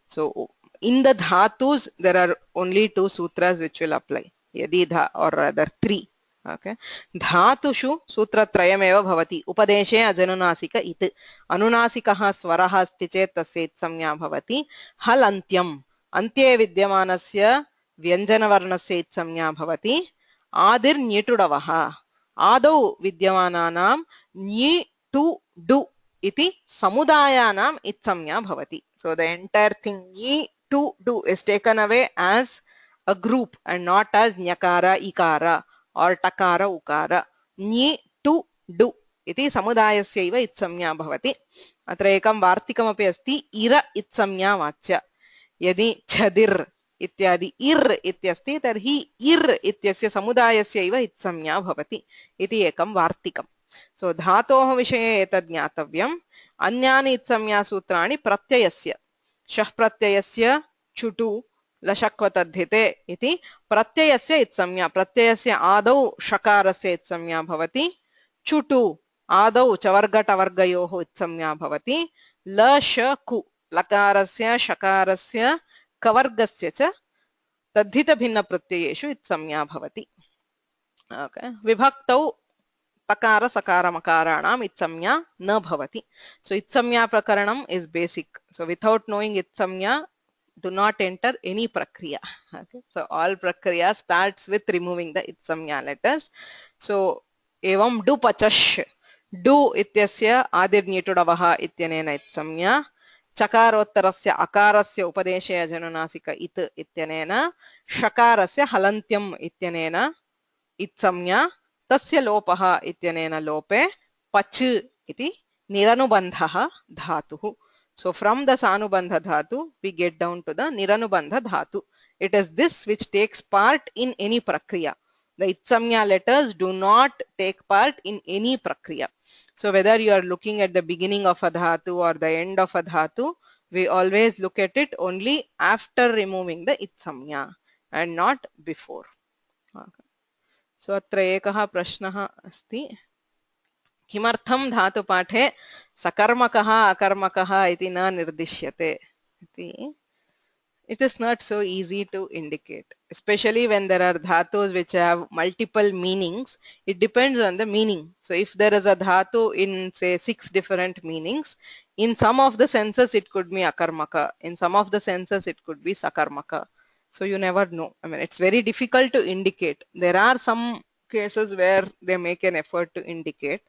So in the dhatus there are only two sutras which will apply, yadi dha or rather three. Okay. Dhatushu sutratrayameva bhavati. Upadeshe ajanunasika it. Anunasikaha swaraha asti chet tasya itsamya bhavati. Hal antyam. Antye vidyamanasya vyanjanavarnasya itsamya bhavati. Adir nyitudavaha. Adau vidyamananam nyi tu du iti samudayanam itsamya bhavati. So the entire thing nyi tu du is taken away as a group and not as nyakara ikara or takara ukara. Nyi tu du iti samudayasyaiva itsamya bhavati. Atra ekam vartikamapi asti ira itsamya vachya. Yadi chadir इत्यादि इर् इत्यस्ति तर्हि इर् इत्यस्य समुदायस्यैव इत्संज्ञा भवति इति एकं वार्तिकम्. सो धातोः विषये एतद् ज्ञातव्यम्. अन्यानि इत्संज्ञा सूत्राणि प्रत्ययस्य शः प्रत्ययस्य चुटु लशक्वतद्धिते इति प्रत्ययस्य इत्संज्ञा. प्रत्ययस्य आदौ षकारस्य इत्संज्ञा भवति. चुटु आदौ चवर्गटवर्गयोः इत्संज्ञा भवति. ल श कु लकारस्य षकारस्य कवर्गस्य च तद्धित भिन्न प्रत्ययेषु इत्संज्ञा भवति. Okay. विभक्तौ तकार सकार मकाराणाम् इत्संज्ञा न भवति. So इत्संज्ञा प्रकरणम् is basic. So without knowing इत्संज्ञा, do not enter any prakriya. Okay. So all prakriya starts with removing the इत्संज्ञा letters. So एवं डु पचश् डु इत्यस्य आदिर्निटुडवः इत्यनेन इत्संज्ञा. चकारोत्तरस्य अकारस्य उपदेशे अजनुनासिक इत् इत्यनेन षकारस्य हलन्त्यम् इत्यनेन इत्संज्ञा. तस्य लोपः इत्यनेन लोपे पच् इति निरनुबन्धः धातुः. So from the sanubandha dhatu we get down to the niranubandha dhatu. It is this which takes part in any prakriya. The itsamya letters do not take part in any prakriya. So whether you are looking at the beginning of a dhatu or the end of a dhatu, we always look at it only after removing the itsamya and not before. Okay. So atra ekah prashnah asti. किमर्थं धातुपाठे सकर्मकः अकर्मकः इति न निर्दिश्यते इति. It is not so easy to indicate, especially when there are dhatus which have multiple meanings. It depends on the meaning. So if there is a dhatu in say 6 different meanings, in some of the senses it could be akarmaka, in some of the senses it could be sakarmaka. So you never know. I mean, it's very difficult to indicate. There are some cases where they make an effort to indicate,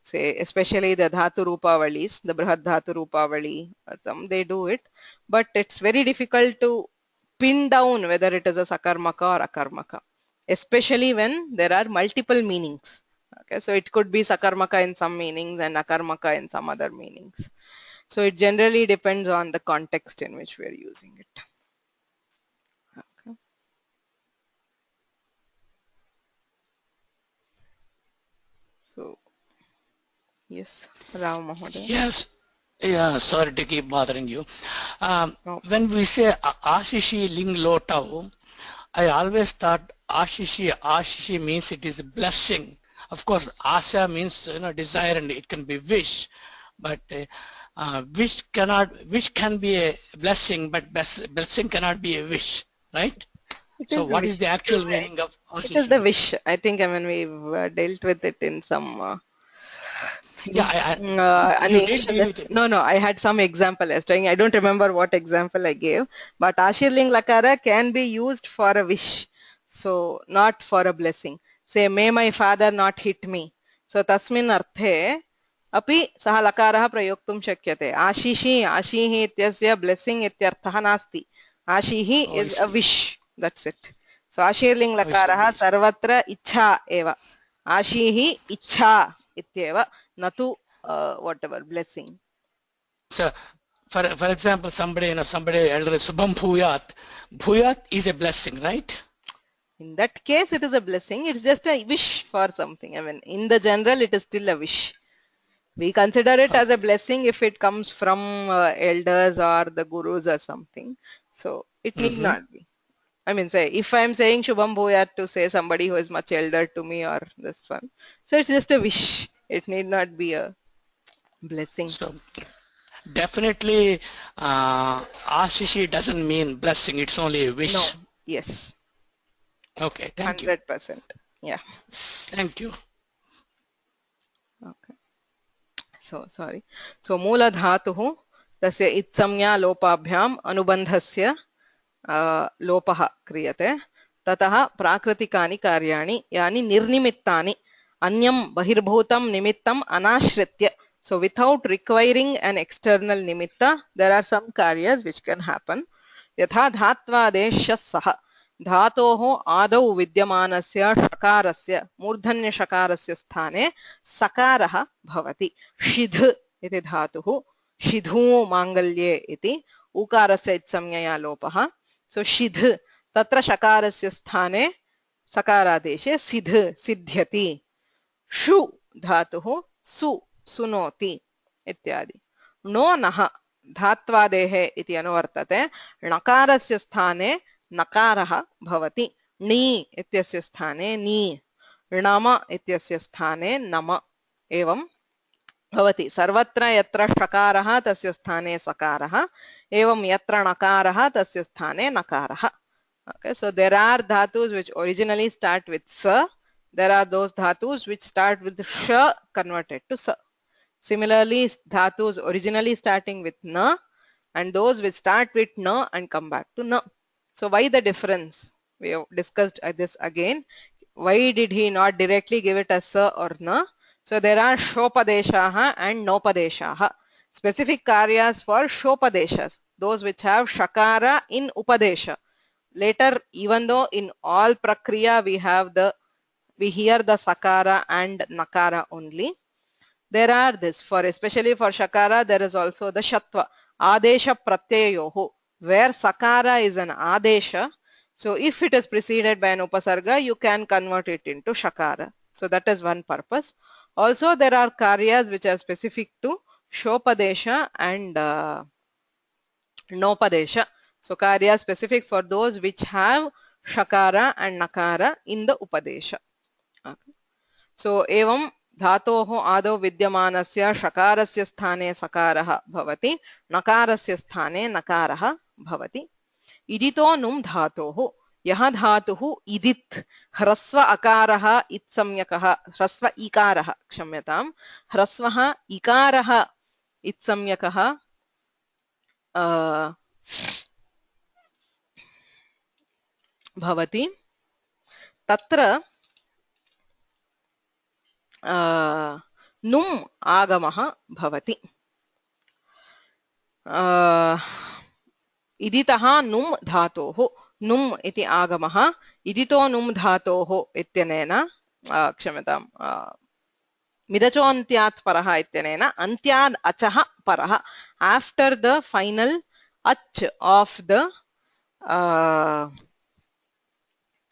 say especially the dhatu rupavalis, the brihad dhatu rupavali, or some they do it, but it's very difficult to pin down whether it is a sakarmaka or akarmaka, especially when there are multiple meanings. Okay, so it could be sakarmaka in some meanings and akarmaka in some other meanings. So it generally depends on the context in which we are using it. So, yes, Rao Mahoday. Yes, yeah, sorry to keep bothering you. No. When we say Ashishi Ling Lotau, I always thought Ashishi means it is a blessing. of course, asha means desire, and it can be wish, but wish can be a blessing, but blessing cannot be a wish, right? It So is the what wish. is the actual meaning of It is the ashishi? wish. I think, I mean, we've dealt with it in some Yeah, you did animation. deal with it. No, I had some example yesterday. I don't remember what example I gave, but Ashirling Lakara can be used for a wish, so not for a blessing. Say, may my father not hit me. So tasmin arthe अपि सः लकारः प्रयोक्तुं शक्यते. आशिषि आशिः इत्यस्य blessing इत्यर्थः नास्ति. आशिः Oh, I is a see. wish. That's it. So आशीर्लिङ्ग् लकारः सर्वत्र इच्छा एव. आशिः इच्छा इत्येव, न तु whatever blessing. So for example, somebody elder Subham Bhuyat. Bhuyat is a blessing, right? In that case, it is a blessing. It's just a wish for something. I mean, in the general, it is still a wish. We consider it as a blessing if it comes from elders or the gurus or something. So it need not be. I mean, say, if I'm saying Shubham Bhuyat to say somebody who is much elder to me or this one, so it's just a wish. It need not be a blessing. So definitely, ashishi doesn't mean blessing. It's only a wish. No. Yes. Okay. Thank 100%. Yeah. Thank you. Okay. So sorry. So मूल धातुः तस्य इत्संज्ञा लोपाभ्याम् अनुबन्धस्य लोपः क्रियते. ततः प्राकृतिकानि कार्याणि यानि निर्निमित्तानि अन्यं बहिर्भूतं निमित्तम् अनाश्रित्य. So without requiring an external nimitta, there are some karyas which can happen. यथा धात्वादेशः सः धातोः आदौ विद्यमानस्य षकारस्य मूर्धन्यषकारस्य स्थाने सकारः भवति. शिध् इति धातुः शिधू माङ्गल्ये इति उकारस्य इत्संज्ञया लोपः. सो शिध् तत्र षकारस्य स्थाने सकारादेशे सिध् सिद्ध्यति. षु धातुः सु सुनोति इत्यादि. नो नः धात्वादेः इति अनुवर्तते. णकारस्य स्थाने नकारः भवति. णी इत्यस्य स्थाने नी, णम इत्यस्य स्थाने नम एवं भवति. सर्वत्र यत्र षकारः तस्य स्थाने सकारः, एवं यत्र नकारः तस्य स्थाने नकारः. Okay, so there are dhatus which originally start with sa. There are those dhatus which start with sh converted to sa. Similarly, dhatus originally starting with na and those which start with na and come back to na. So why the difference? We have discussed this again. Why did he not directly give it as sa or na? So there are shopadeshaha and nopadeshaha. Specific karyas for shopadeshas, those which have shakara in upadesha. Later, even though in all prakriya we hear the sakara and nakara only, there are this, for especially for shakara there is also the shatva adesha pratyayoho, where sakara is an adesha. So if it is preceded by an upasarga, you can convert it into shakara. So that is one purpose. Also there are karyas which are specific to shopadesha and nopadesha. So karya specific for those which have shakara and nakara in the upadesha. Okay. So evam धातोः आदौ विद्यमानस्य षकारस्य स्थाने सकारः भवति, नकारस्य स्थाने नकारः भवति. इदितो नुम् धातोः यः धातुः इदित् ह्रस्व अकारः इत्संज्ञकः ह्रस्व इकारः क्षम्यताम् ह्रस्वः इकारः इत्संज्ञकः भवति, तत्र नुम् आगमः भवति. इदितः नुम् धातोः नुम् इति आगमः इदितो नुम् धातोः इत्यनेन क्षम्यताम् मिदचोन्त्यात् परः इत्यनेन अन्त्याद् अचः परः. आफ्टर द फाइनल अच् of the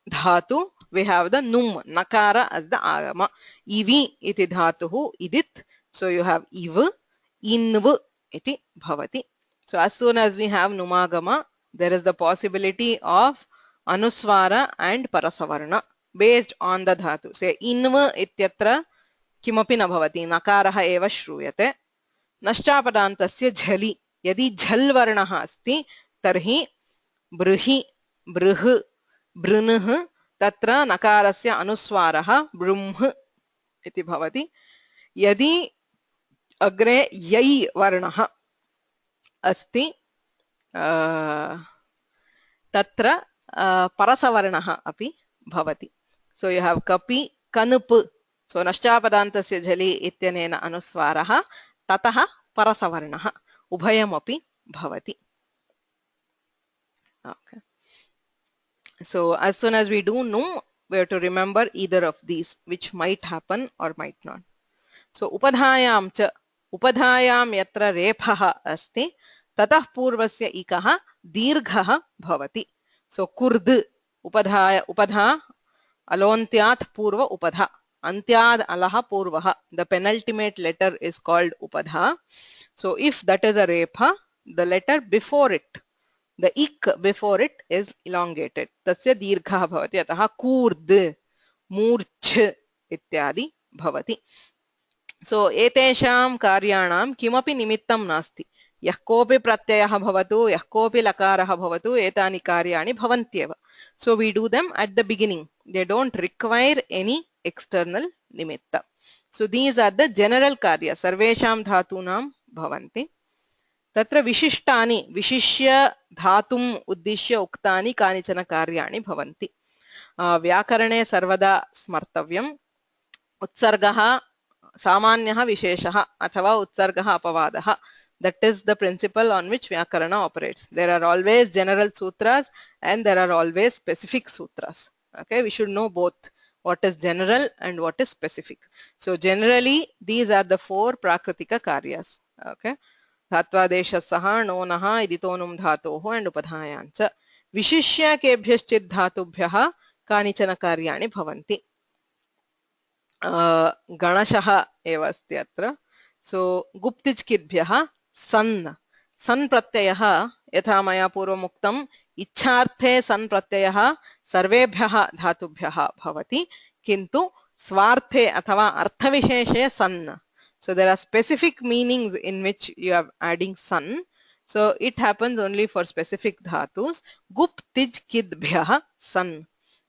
dhatu we have the num nakara as the agama. Ivi iti dhatuhu idit, so you have iv inv iti bhavati. So as soon as we have numagama, there is the possibility of anuswara and parasavarna based on the dhatu. Say inv ityatra किमपि न भवति, नकारः एव श्रूयते. नश्चापदान्तस्य झलि, यदि झल् वर्णः अस्ति तर्हि बृहि बृह बृनः तत्र नकारस्य अनुस्वारः ब्रुम्ह इति भवति. यदि अग्रे यै वर्णः अस्ति तत्र परसवर्णः अपि भवति. So you have kapi kanup. So नश्चापदान्तस्य झलि इत्यनेन अनुस्वारः ततः परसवर्णः उभयमपि भवति. Okay. So as soon as we do num, we have to remember either of these, which might happen or might not. So upadhayam cha, upadhayam yatra rephah asti tatah purvasya ikah dirghah bhavati. So kurd upadhaya, upadha alontyat purva upadha, antyad alaha purvaha, the penultimate letter is called upadha. So if that is a repha, the letter before it, the ik before it is elongated. Tasya dirghah bhavati. Ataha kurd, murch ityadi bhavati. So etesham karyanam kimapi nimittam nasti. Yah kopi pratyayah bhavatu, yah kopi lakarah bhavatu, etani karyani bhavantyeva. So we do them at the beginning. They don't require any external nimitta. So these are the general karya. Sarvesham dhatunam bhavanti. तत्र विशिष्टानि विशिष्य धातुम् उद्दिश्य उक्तानि कानिचन कार्याणि भवन्ति. व्याकरणे सर्वदा स्मर्तव्यम्. उत्सर्गः सामान्यः विशेषः अथवा उत्सर्गः अपवादः. That is the principle on which Vyakarana operates. There are always general sutras and there are always specific sutras. Okay, we should know both what is general and what is specific. So generally these are the four prakritika karyas. Okay. धात्वादेशस्सः णोनः इदितोनुं धातोः and उपधायाञ्च. विशिष्य केभ्यश्चित् धातुभ्यः कानिचन कार्याणि भवन्ति. गणशः एव अस्ति अत्र. सो गुप्तिच्किद्भ्यः सन्, सन् प्रत्ययः यथा मया पूर्वम् उक्तम् इच्छार्थे सन् प्रत्ययः सर्वेभ्यः धातुभ्यः भवति, किन्तु स्वार्थे अथवा अर्थविशेषे सन्. So there are specific meanings in which you are adding sun. So it happens only for specific dhatus. Gup tij kidbhyah san.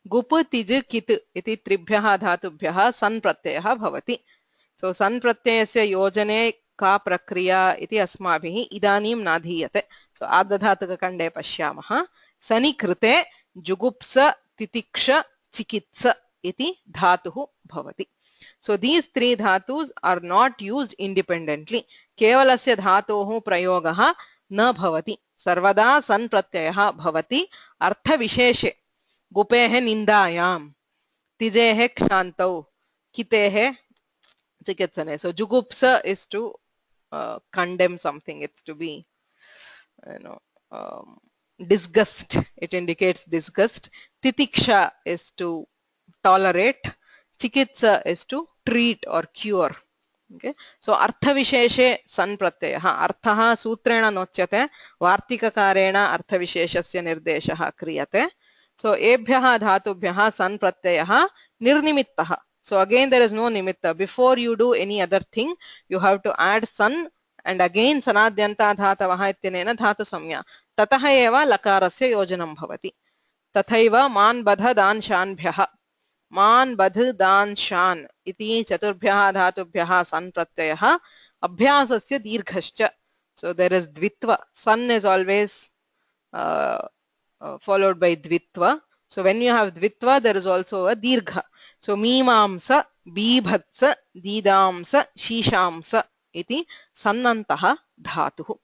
Gup tij kit iti tribhyah dhatubhyah san pratyayah bhavati. So san pratyayasya yojane ka prakriya iti asmabhihi idanim nadhiyate. So ardhadhatuka kande pashyamah. Sani krite jugupsa titiksha chikitsa iti dhatuhu bhavati. So these three dhatus are not used independently. Kevalasya dhatohu prayogaha na bhavati. Sarvada san pratyayah bhavati artha visheshe. Gupehe nindayam. Tijehe kshantau. Kitehe chikitsane. So jugupsa is to condemn something. It's to be, disgust. It indicates disgust. Titiksha is to tolerate. Chikitsa is to treat or cure. Okay. So artha visheshe san pratyayah. Arthaha sutrena nochyate. Vartikakarena artha visheshasya nirdeshah kriyate. So ebhyah dhatubhyah san pratyayah nirnimittah. So again there is no nimitta. Before you do any other thing, you have to add san and again sanadyanta dhatavah ityanena dhatu samya. Tataha eva lakarasya yojanam bhavati. Tathaiva man badha dan shanbhyah. मान बध दान शान इति चतुर्भ्यः धातुभ्यः सन प्रत्ययः अभ्यासस्य दीर्घश्च. So there is dvitva. Sun is always followed by dvitva. So when you have dvitva, there is also a dirgha. So mimamsa, bibhatsa, didamsa, shishamsa iti sannantah dhatuh.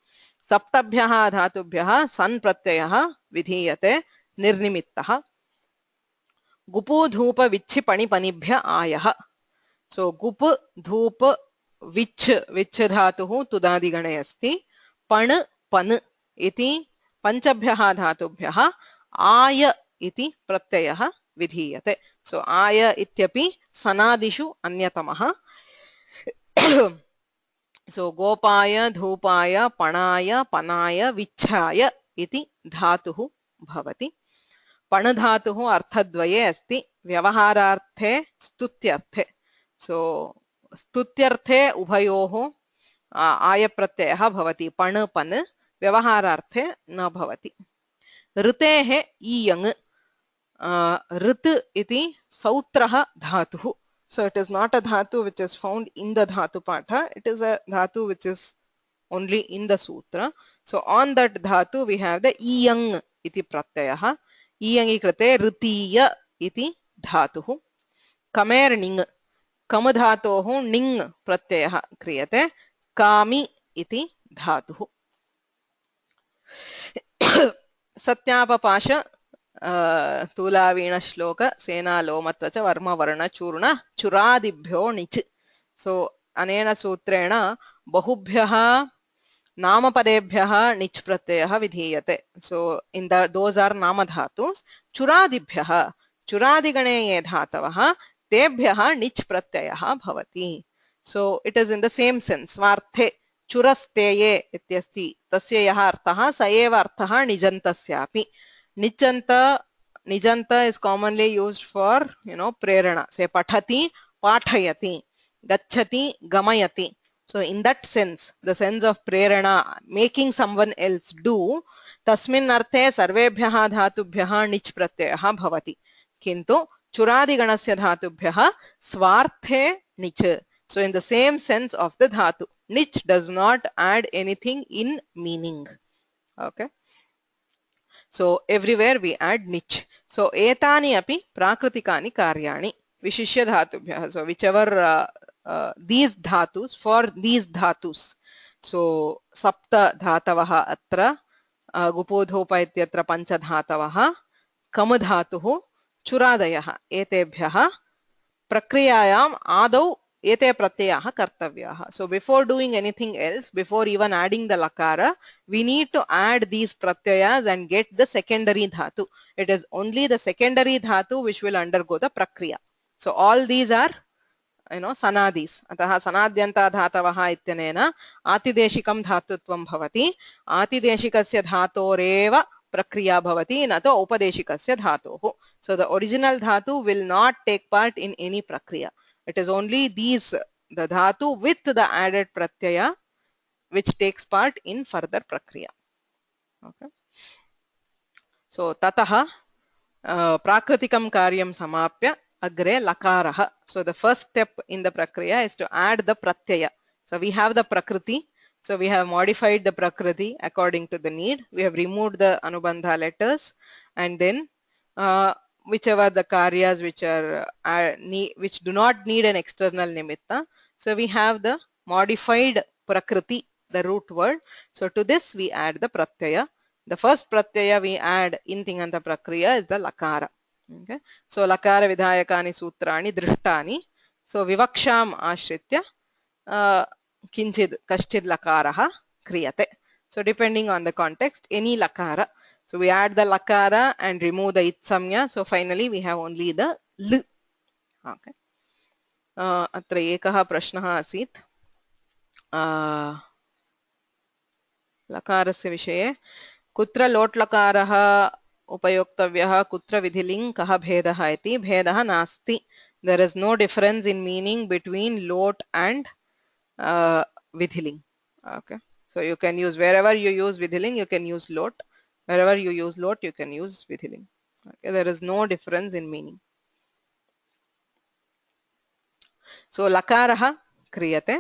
Saptabhyah dhatubhyah san pratyayah vidhiyate nirnimittah. Gupu dhupa vichi pani panibhya ayah. So gup dhup vich dhatuhu tudadi gane asti. Pan pan iti panchabhyah dhatubhyah aya iti pratyayah vidhiyate. So aya ityapi sanadishu anyatamah. So gopaya dhupaya panaya panaya vichhaya iti dhatuhu bhavati. Panadhatuhu arthadvaye asti. व्यवहारार्थे स्तुत्यर्थे. So स्तुत्यर्थे उभयोः आयप्रत्ययः भवति पण पन्, व्यवहारार्थे न भवति. ऋतेः ईयङ्, ऋत् इति सौत्रः धातुः. So it is not a dhatu which is found in the dhatu patha, it is a dhatu which is only in the sutra. So on that dhatu we have the iyang iti pratyayah. Iyangi krite ritiya iti dhatuh. Kamer ning, kam dhatoh ning pratyayah kriyate. Kami iti dhatuh. Satyapapasha तूलावीण श्लोक सेना लोमत्वच worm वर्ण चूर्ण चुरादिभ्यो निच. So अनेन सूत्रेण बहुभ्यः नामपदेभ्यः निच प्रत्ययः विधीयते. So in those are नाम धातुस्. चुरादिभ्यः, चुरादिगणे ये धातवः तेभ्यः निच प्रत्ययः भवति. So it is in the same sense. स्वार्थे चुरस्तेये इत्यस्ति, तस्य यः अर्थः स एव अर्थः निजन्तस्यापि. Nichanta, nijanta is commonly used for, prerana. Say pathati, pathayati, gacchati, gamayati. So in that sense, the sense of prerana, making someone else do, tasmin arte sarvebhyaha dhatubhyaha nich pratyayah bhavati. Kintu churadiganasya dhatubhyaha swarthe nich. So in the same sense of the dhatu, nich does not add anything in meaning. Okay. So everywhere we add nich. So etani api prakritikani karyani vishishya dhatubhyah. So whichever these dhatus, for these dhatus. So sapta dhatavaha atra gupodhopa ityatra pancha dhatavaha kam dhatuh churadayah etebhyah prakriyayam adau ete pratyayah kartavyah. So before doing anything else, before even adding the lakara, we need to add these pratyayas and get the secondary dhatu. It is only the secondary dhatu which will undergo the prakriya. So all these are, sanadis. Ataha sanadyanta dhatavaha ityanena atideshikam dhatutvam bhavati. Atideshikasya dhatoreva prakriya bhavati nato upadeshikasya dhatoh. So the original dhatu will not take part in any prakriya. It is only these, the dhatu with the added pratyaya, which takes part in further prakriya. Okay. So tataha prakritikam karyam samapya agre lakaraha. So the first step in the prakriya is to add the pratyaya. So we have the prakriti. So we have modified the prakriti according to the need. We have removed the anubandha letters, and then whichever the karyas which do not need an external nimitta. So we have the modified prakriti, the root word. So to this we add the pratyaya. The first pratyaya we add in Tinganta Prakriya is the lakara. Okay. So lakara vidhayakani sutrani drishtani. So vivaksham ashritya kinchid kaschid lakaraha kriyate. So depending on the context, any lakara. So we add the lakara and remove the itsamya. So finally we have only the l. Okay. Atra ekah prashnaha asit. Lakarasya vishaye. Kutra lot lakaraha upayoktavyah kutra vidhiling kaha bhedaha iti bhedaha nasti. There is no difference in meaning between lot and vidhiling. Okay. So you can use, wherever you use vidhiling, you can use lot. Wherever you use lot, you can use vidhiling. Okay. There is no difference in meaning. So lakaraha kriyate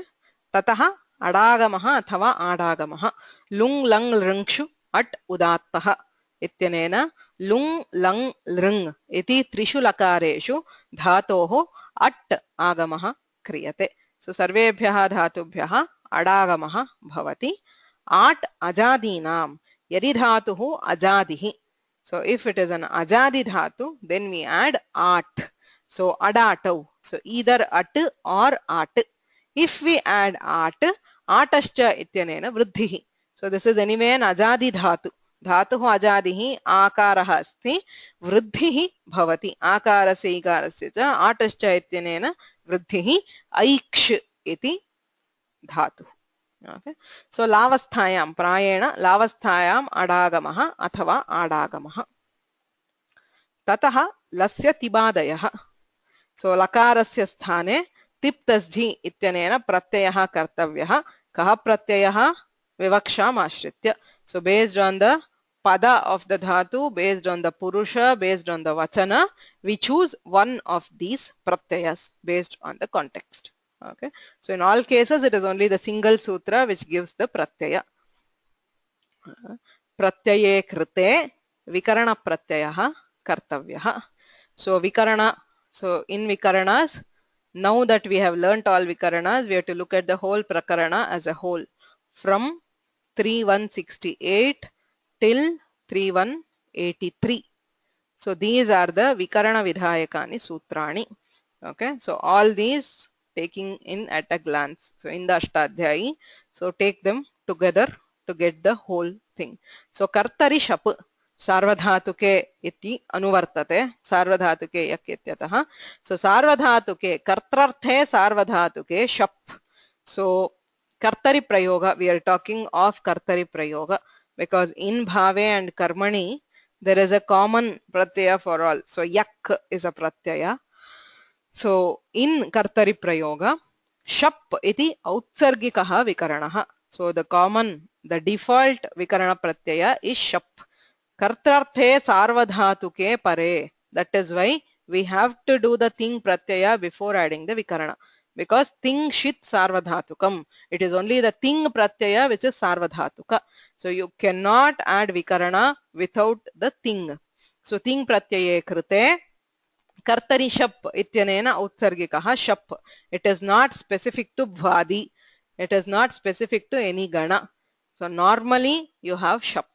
tataha adagamaha athava adagamaha lung lang lrngshu at udattaha ityanena lung lang lrng iti trishu lakareshu dhatoho at agamaha kriyate. So sarvebhyah dhatubhyah adagamaha bhavati. At ajadinam yadi dhatuhu ajadihi. So if it is an ajadi dhatu, then we add at. So adatau. So either at or at. If we add at, atascha ityanena vruddhihi. So this is anyway an ajadi dhatu. Dhatuhu ajadihi akaraha asti vruddhihi bhavati. Akarasya ikarasya cha atascha ityanena vruddhihi aiksh iti dhatu. Okay. So lavasthayam prayena lavasthayam adagamaha athava adagamaha. ततः लस्य तिबादयः. So लकारस्य स्थाने तिप्तस्झि इत्यनेन प्रत्ययः कर्तव्यः. कः प्रत्ययः? विवक्षाम् आश्रित्य. So based on the pada of the dhatu, based on the purusha, based on the vachana, we choose one of these pratyayas based on the context. Okay. So in all cases, it is only the single sutra which gives the pratyaya. Pratyaye krite vikarana pratyayah kartavyah. So vikarana. So in vikaranas, now that we have learnt all vikaranas, we have to look at the whole prakarana as a whole, from 3168 till 3183. So these are the vikarana vidhayakani sutrani. Okay, so all these taking in at a glance. So in the Ashtadhyayi, so take them together to get the whole thing. So kartari shap sarvadhatuke iti anuvartate, sarvadhatuke yakyatah. So sarvadhatuke kartrarthe sarvadhatuke shap. So kartari prayoga, we are talking of kartari prayoga, because in bhave and karmani there is a common pratyaya for all. So yak is a pratyaya. So in kartari prayoga, shap iti outsargikaha vikaranaha. So the common, the default vikarana pratyaya is shap. Kartarthe sarvadhatuke pare. That is why we have to do the ting pratyaya before adding the vikarana. Because ting shit sarvadhatukam. It is only the ting pratyaya which is sarvadhatuka. So you cannot add vikarana without the ting. So ting pratyaye krite kartari shap ityanena utsargikaha shap. It is not specific to bhadi. It is not specific to any gana. So normally you have shap.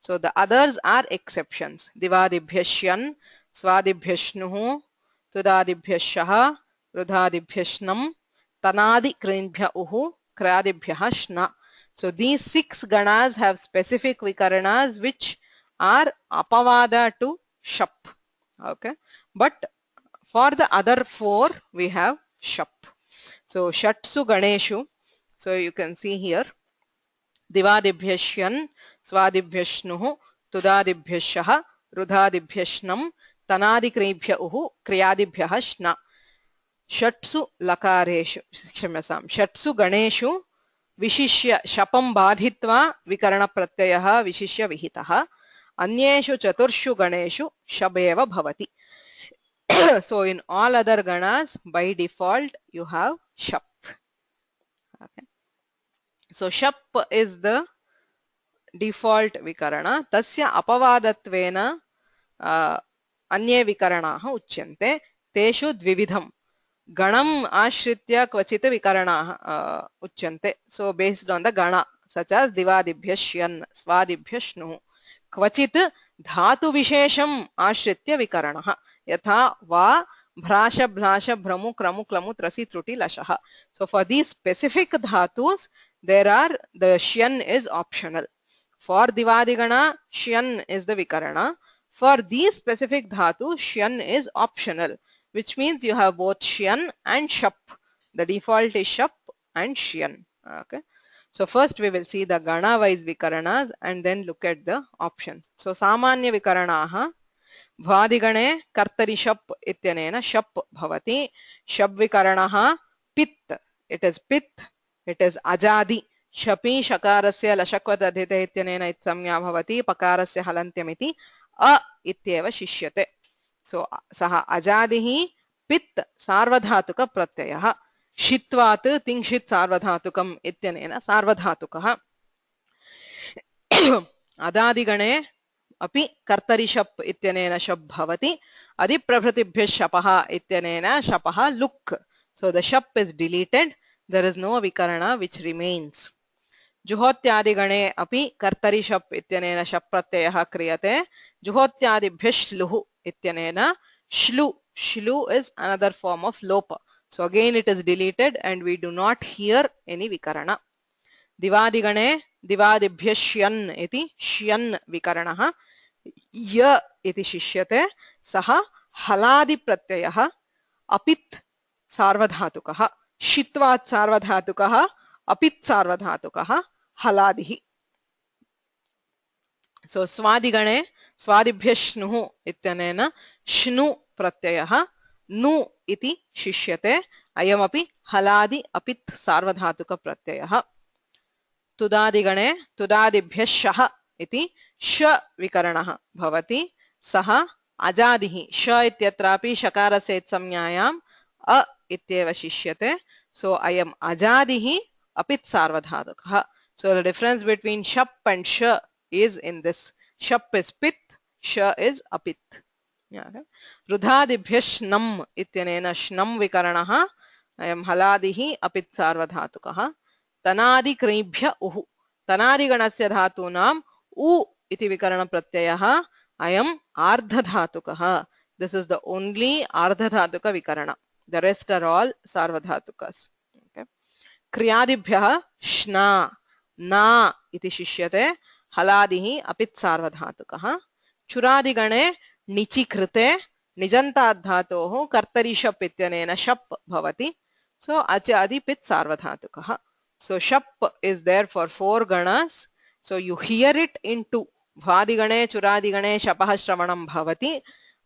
So the others are exceptions. Divadibhyashyan, swadibhyashnuhu, tudadibhyashaha, rudhadibhyashnam, tanadi krinbhya uhu, kriyadibhyah shna. So these 6 ganas have specific vikaranas which are apavada to shap. Okay. But for the other 4 we have shap. So shatsu ganeshu. So you can see here. Divadibhyashyan, swadibhyashnuhu, tudadibhyashaha, rudhadibhyashnam, tanadikribhya uhu, kriyadibhyah shna. Shatsu lakareshu, shatsu ganeshu, vishishya shapam badhitva vikarana pratyayah vishishya vihitah. Anyeshu chaturshu ganeshu shabeva bhavati. So in all other ganas, by default, you have shap. Okay. So shap is the default vikarana. Tasya apavadatvena anye vikaranaah uchyante. Teshu dvividham. Ganam ashritya kvachita vikaranaah uchyante. So based on the gana, such as divadibhyashyan, swadibhyashnu. Kvachit dhatu vishesham ashritya vikaranaah. Yatha va bhrasha bhlasha bhramu kramu klamu trasi truti lashaha. So for these specific dhatus, there are the shyan is optional. For divadigana, shyan is the vikarana. For these specific dhatu, shyan is optional, which means you have both shyan and shap. The default is shap and shyan. Okay. So first we will see the gana wise vikaranas and then look at the options. So samanya vikaranaha. Bhadigane kartari shap ityanena shap bhavati. Shap vikaranaha pit. It is pit. It is ajadi. Shapi shakarasya lashakvat adhite ityanena itsamya bhavati. Pakarasya halantyamiti a ityeva shishyate. So saha ajadihi pit sarvadhatuka pratyayah. Shitvat tingshit sarvadhatukam ityanena sarvadhatukah. Adadigane api kartari shap ityanena shap bhavati. Adiprabhratibhya shapaha ityanena shapaha luk. So the shap is deleted. There is no vikarana which remains. Juhotyadigane api kartari shap ityanena shap pratyayah kriyate. Juhotyadibhya shluhu ityanena shlu. Shlu is another form of lopa. So again it is deleted and we do not hear any vikarana. Divadigane divadibhya shyan iti shyan vikaranaha. Ya iti shishyate. Saha haladi pratyayah apit sarvadhatukaha. Shitvat sarvadhatukaha apit sarvadhatukaha haladihi. So svadigane swadibhyah shnuh ityanena shnu pratyayah nu iti shishyate ayamapi haladi apit sarvadhatuka pratyayah. तुदादिगणे तुदादिभ्यः शः इति श विकरणः भवति सः अजादिः श इत्यत्रापि शकारस्य संज्ञायाम् अ इत्येव शिष्यते सो अयम् अजादिः अपित् सार्वधातुकः so the difference between shap and sh is in this shap is pit sh is apit रुधादिभ्यः श्नम् इत्यनेन श्नम् विकरणः अयम् हलादिः अपित् सार्वधातुकः तनादिक्रिभ्य उः तनादिगणस्य धातूनाम् उ इति विकरण प्रत्ययः अयम् आर्धधातुकः this is the only ardhadhatuka vikarana the rest are all sarvadhatukas okay क्रियादिभ्यः श्ना ना इति शिष्यते हलादिः अपित् सार्वधातुकः चुरादिगणे निचि कृते निजन्ताद् धातोः कर्तरि शप् इत्यनेन शप् भवति so अचादि पित् सार्वधातुकः so shap is there for 4 ganas so you hear it in 2 bhadigane churadigane shapah shravanam bhavati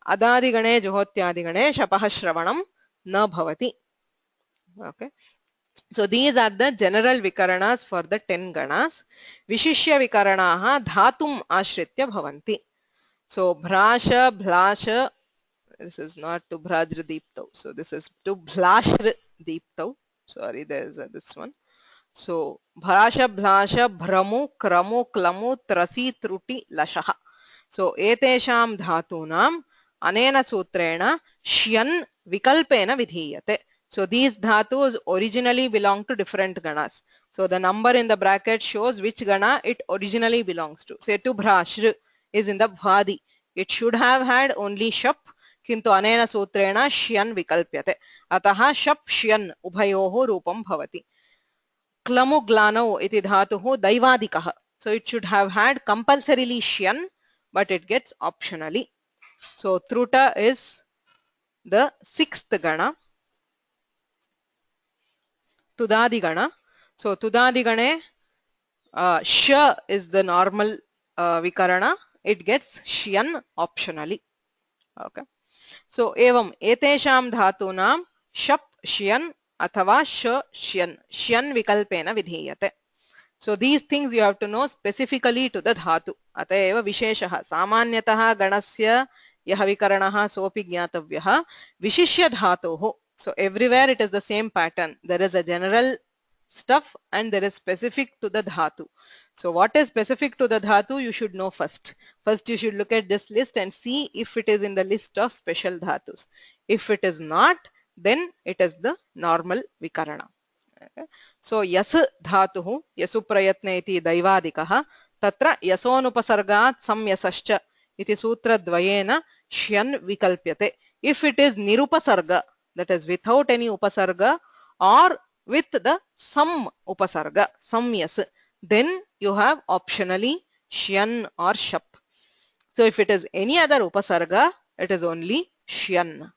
adadigane juhotyadigane shapah shravanam na bhavati okay so these are the general vikaranas for the 10 ganas vishishya vikaranaah dhatum ashritya bhavanti so bhrasha bhlasha this is not to bhrajra deeptau so this is to bhlashra deeptau sorry there is this one so bhrasha bhlasha bhramu kramu klamu trasi truti lashaha so etesham dhatunam anena sutrena shyan vikalpena vidhiyate so these dhatus originally belong to different ganas so the number in the bracket shows which gana it originally belongs to say to bhrashra is in the bhadi it should have had only shap किन्तु अनेन सूत्रेण श्यन् विकल्प्यते अतः शप् श्यन् उभयोः रूपं भवति क्लमु ग्लानौ इति धातुः दैवादिकः so it should have had compulsorily shyan but it gets optionally so truta is the 6th gana tudadi gana so tudadi gane sh is the normal vikarana it gets shyan optionally okay so evam etesham dhatunam shap shyan अथवा श श्यन् श्यन् विकल्पेन विधीयते so these things you have to know specifically to the dhatu अत एव विशेषः सामान्यतः गणस्य यः विकरणः सोऽपि ज्ञातव्यः विशिष्य धातोः so everywhere it is the same pattern there is a general stuff and there is specific to the dhatu so what is specific to the dhatu you should know first you should look at this list and see if it is in the list of special dhatus if it is not then it is the normal vikarana okay. so yas dhatuh yasu prayatne iti daivadikah tatra yasonupasargat samyasascha iti sutra dvayena shyan vikalpyate if it is nirupasarga that is without any upasarga or with the sam upasarga samyas then you have optionally shyan or shap so if it is any other upasarga it is only shyan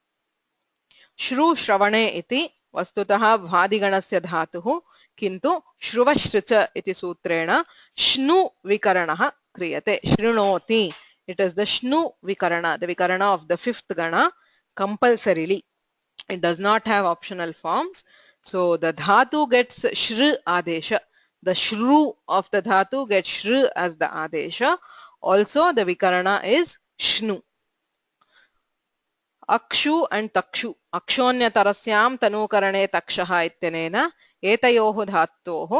श्रु श्रवणे इति वस्तुतः भादिगणस्य धातुः किन्तु श्रुवश्रुच इति सूत्रेण श्नु विकरणः क्रियते शृणोति it is the shnu vikarana the vikarana of the 5th gana compulsorily it does not have optional forms so the dhatu gets shru adesha the shru of the dhatu gets shru as the adesha also the vikarana is shnu Akshu and Takshu अक्षोन्यतरस्यां तनूकरणे तक्षः इत्यनेन एतयोः धातोः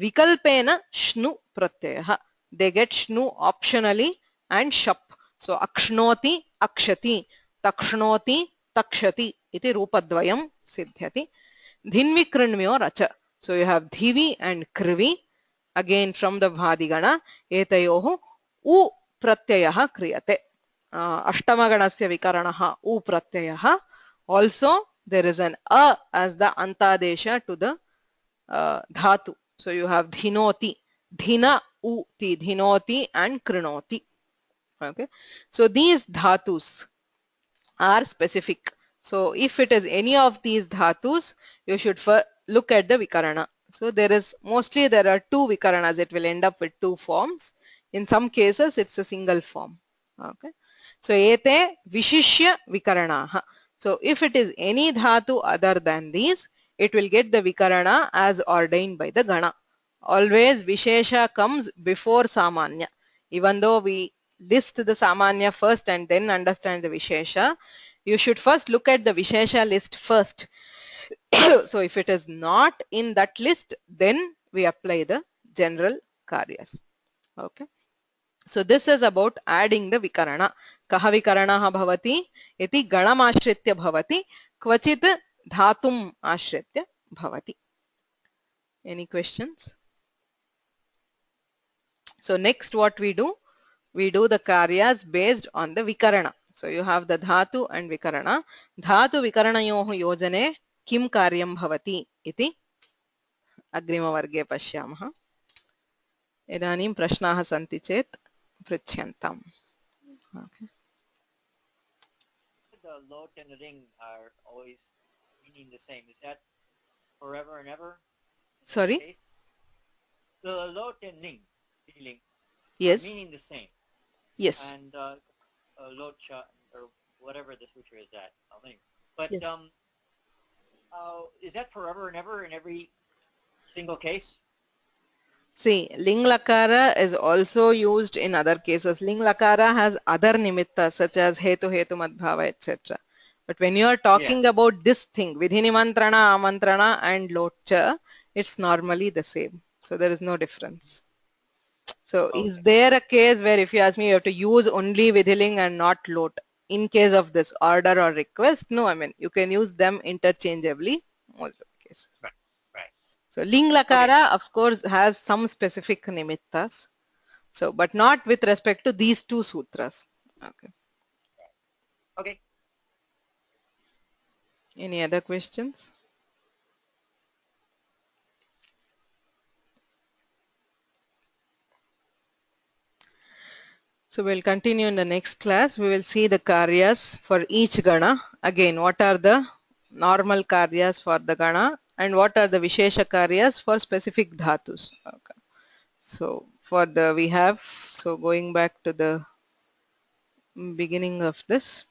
विकल्पेन श्नु प्रत्ययः they get shnu optionally and shap so अक्ष्णोति अक्षति तक्ष्णोति तक्षति इति रूपद्वयं सिद्ध्यति धिन्विकृण्म्यो रच so you have dhivi and krivi again from the bhadigana एतयोः उ प्रत्ययः क्रियते अष्टमगणस्य विकरणः उ प्रत्ययः also there is an a as the antadesha to the dhatu so you have dhinoti dhina uti dhinoti and krinoti okay so these dhatus are specific so if it is any of these dhatus you should look at the vikarana so there are 2 vikaranas it will end up with 2 forms In some cases, it's a single form. Okay. So, ete vishishya vikaranaha. So, if it is any dhatu other than these, it will get the vikarana as ordained by the gana. Always vishesha comes before samanya. Even though we list the samanya first and then understand the vishesha, you should first look at the vishesha list first. So if it is not in that list, then we apply the general karyas. Okay. So this is about adding the vikarana. Kaha vikaranaha bhavati iti ganam ashritya bhavati kvachit dhatum ashritya bhavati. Any questions? So next what we do the karyas based on the vikarana. So you have the dhatu and vikarana. Dhatu vikaranayoh yojane kim karyam bhavati iti अग्रिमवर्गे पश्यामः. इदानीं प्रश्नाः सन्ति चेत् पृच्छ्यन्ताम्. Okay. The lot and the ring are always meaning the same. Is that forever and ever? Sorry? The lot and ring feeling Yes. meaning the same. Yes. And locha or whatever the sutra is that. But yes. Is that forever and ever in every single case? See, ling lakara is also used in other cases. Ling lakara has other nimittas such as hetu, hetu, madbhava, etc. But when you are talking about this thing, vidhi nimantrana, amantrana and lotcha, it's normally the same. So there is no difference. So is there a case where if you ask me you have to use only vidhiling and not lot in case of this order or request? No, I mean you can use them interchangeably most of the cases. Right. Right. So ling lakara of course has some specific nimittas. So but not with respect to these two sutras. Okay. Okay. Any other questions? So we'll continue in the next class. We will see the karyas for each gana. Again, what are the normal karyas for the gana and what are the vishesha karyas for specific dhatus. Okay. So for the we have, so going back to the beginning of this.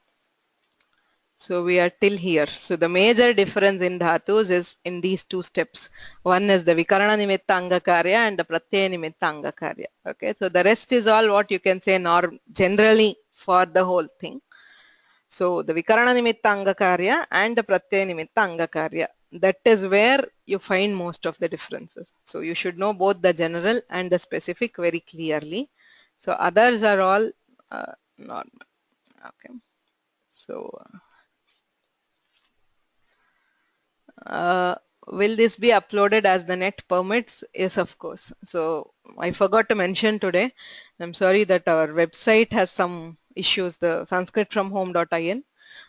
So we are till here. So the major difference in dhatus is in these two steps. One is the vikarana nimitta anga karya and the pratyaya nimitta anga karya. Okay, so the rest is all what you can say generally for the whole thing. So the vikarana nimitta anga karya and the pratyaya nimitta anga karya. That is where you find most of the differences. So you should know both the general and the specific very clearly. So others are all normal. Okay. So will this be uploaded as the net permits? Yes, of course. So I forgot to mention today, I'm sorry that our website has some issues, the sanskritfromhome.in.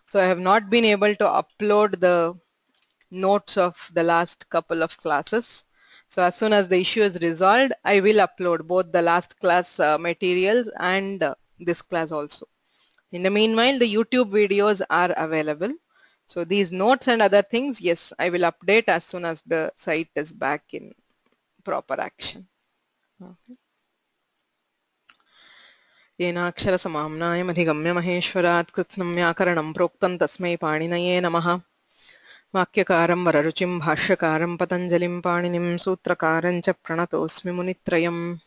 So I have not been able to upload the notes of the last couple of classes. So as soon as the issue is resolved, I will upload both the last class materials and this class also. In the meanwhile, the YouTube videos are available. So these notes and other things, yes, I will update as soon as the site is back in proper action. Okay. येनाक्षर समाम्नाय अधिगम्य महेश्वरात् कृत्स्नं व्याकरणं प्रोक्तं तस्मै पाणिनये नमः. वाक्यकारं वररुचिं भाष्यकारं पतञ्जलिं पाणिनिं सूत्रकारं च प्रणतोऽस्मि मुनित्रयम्.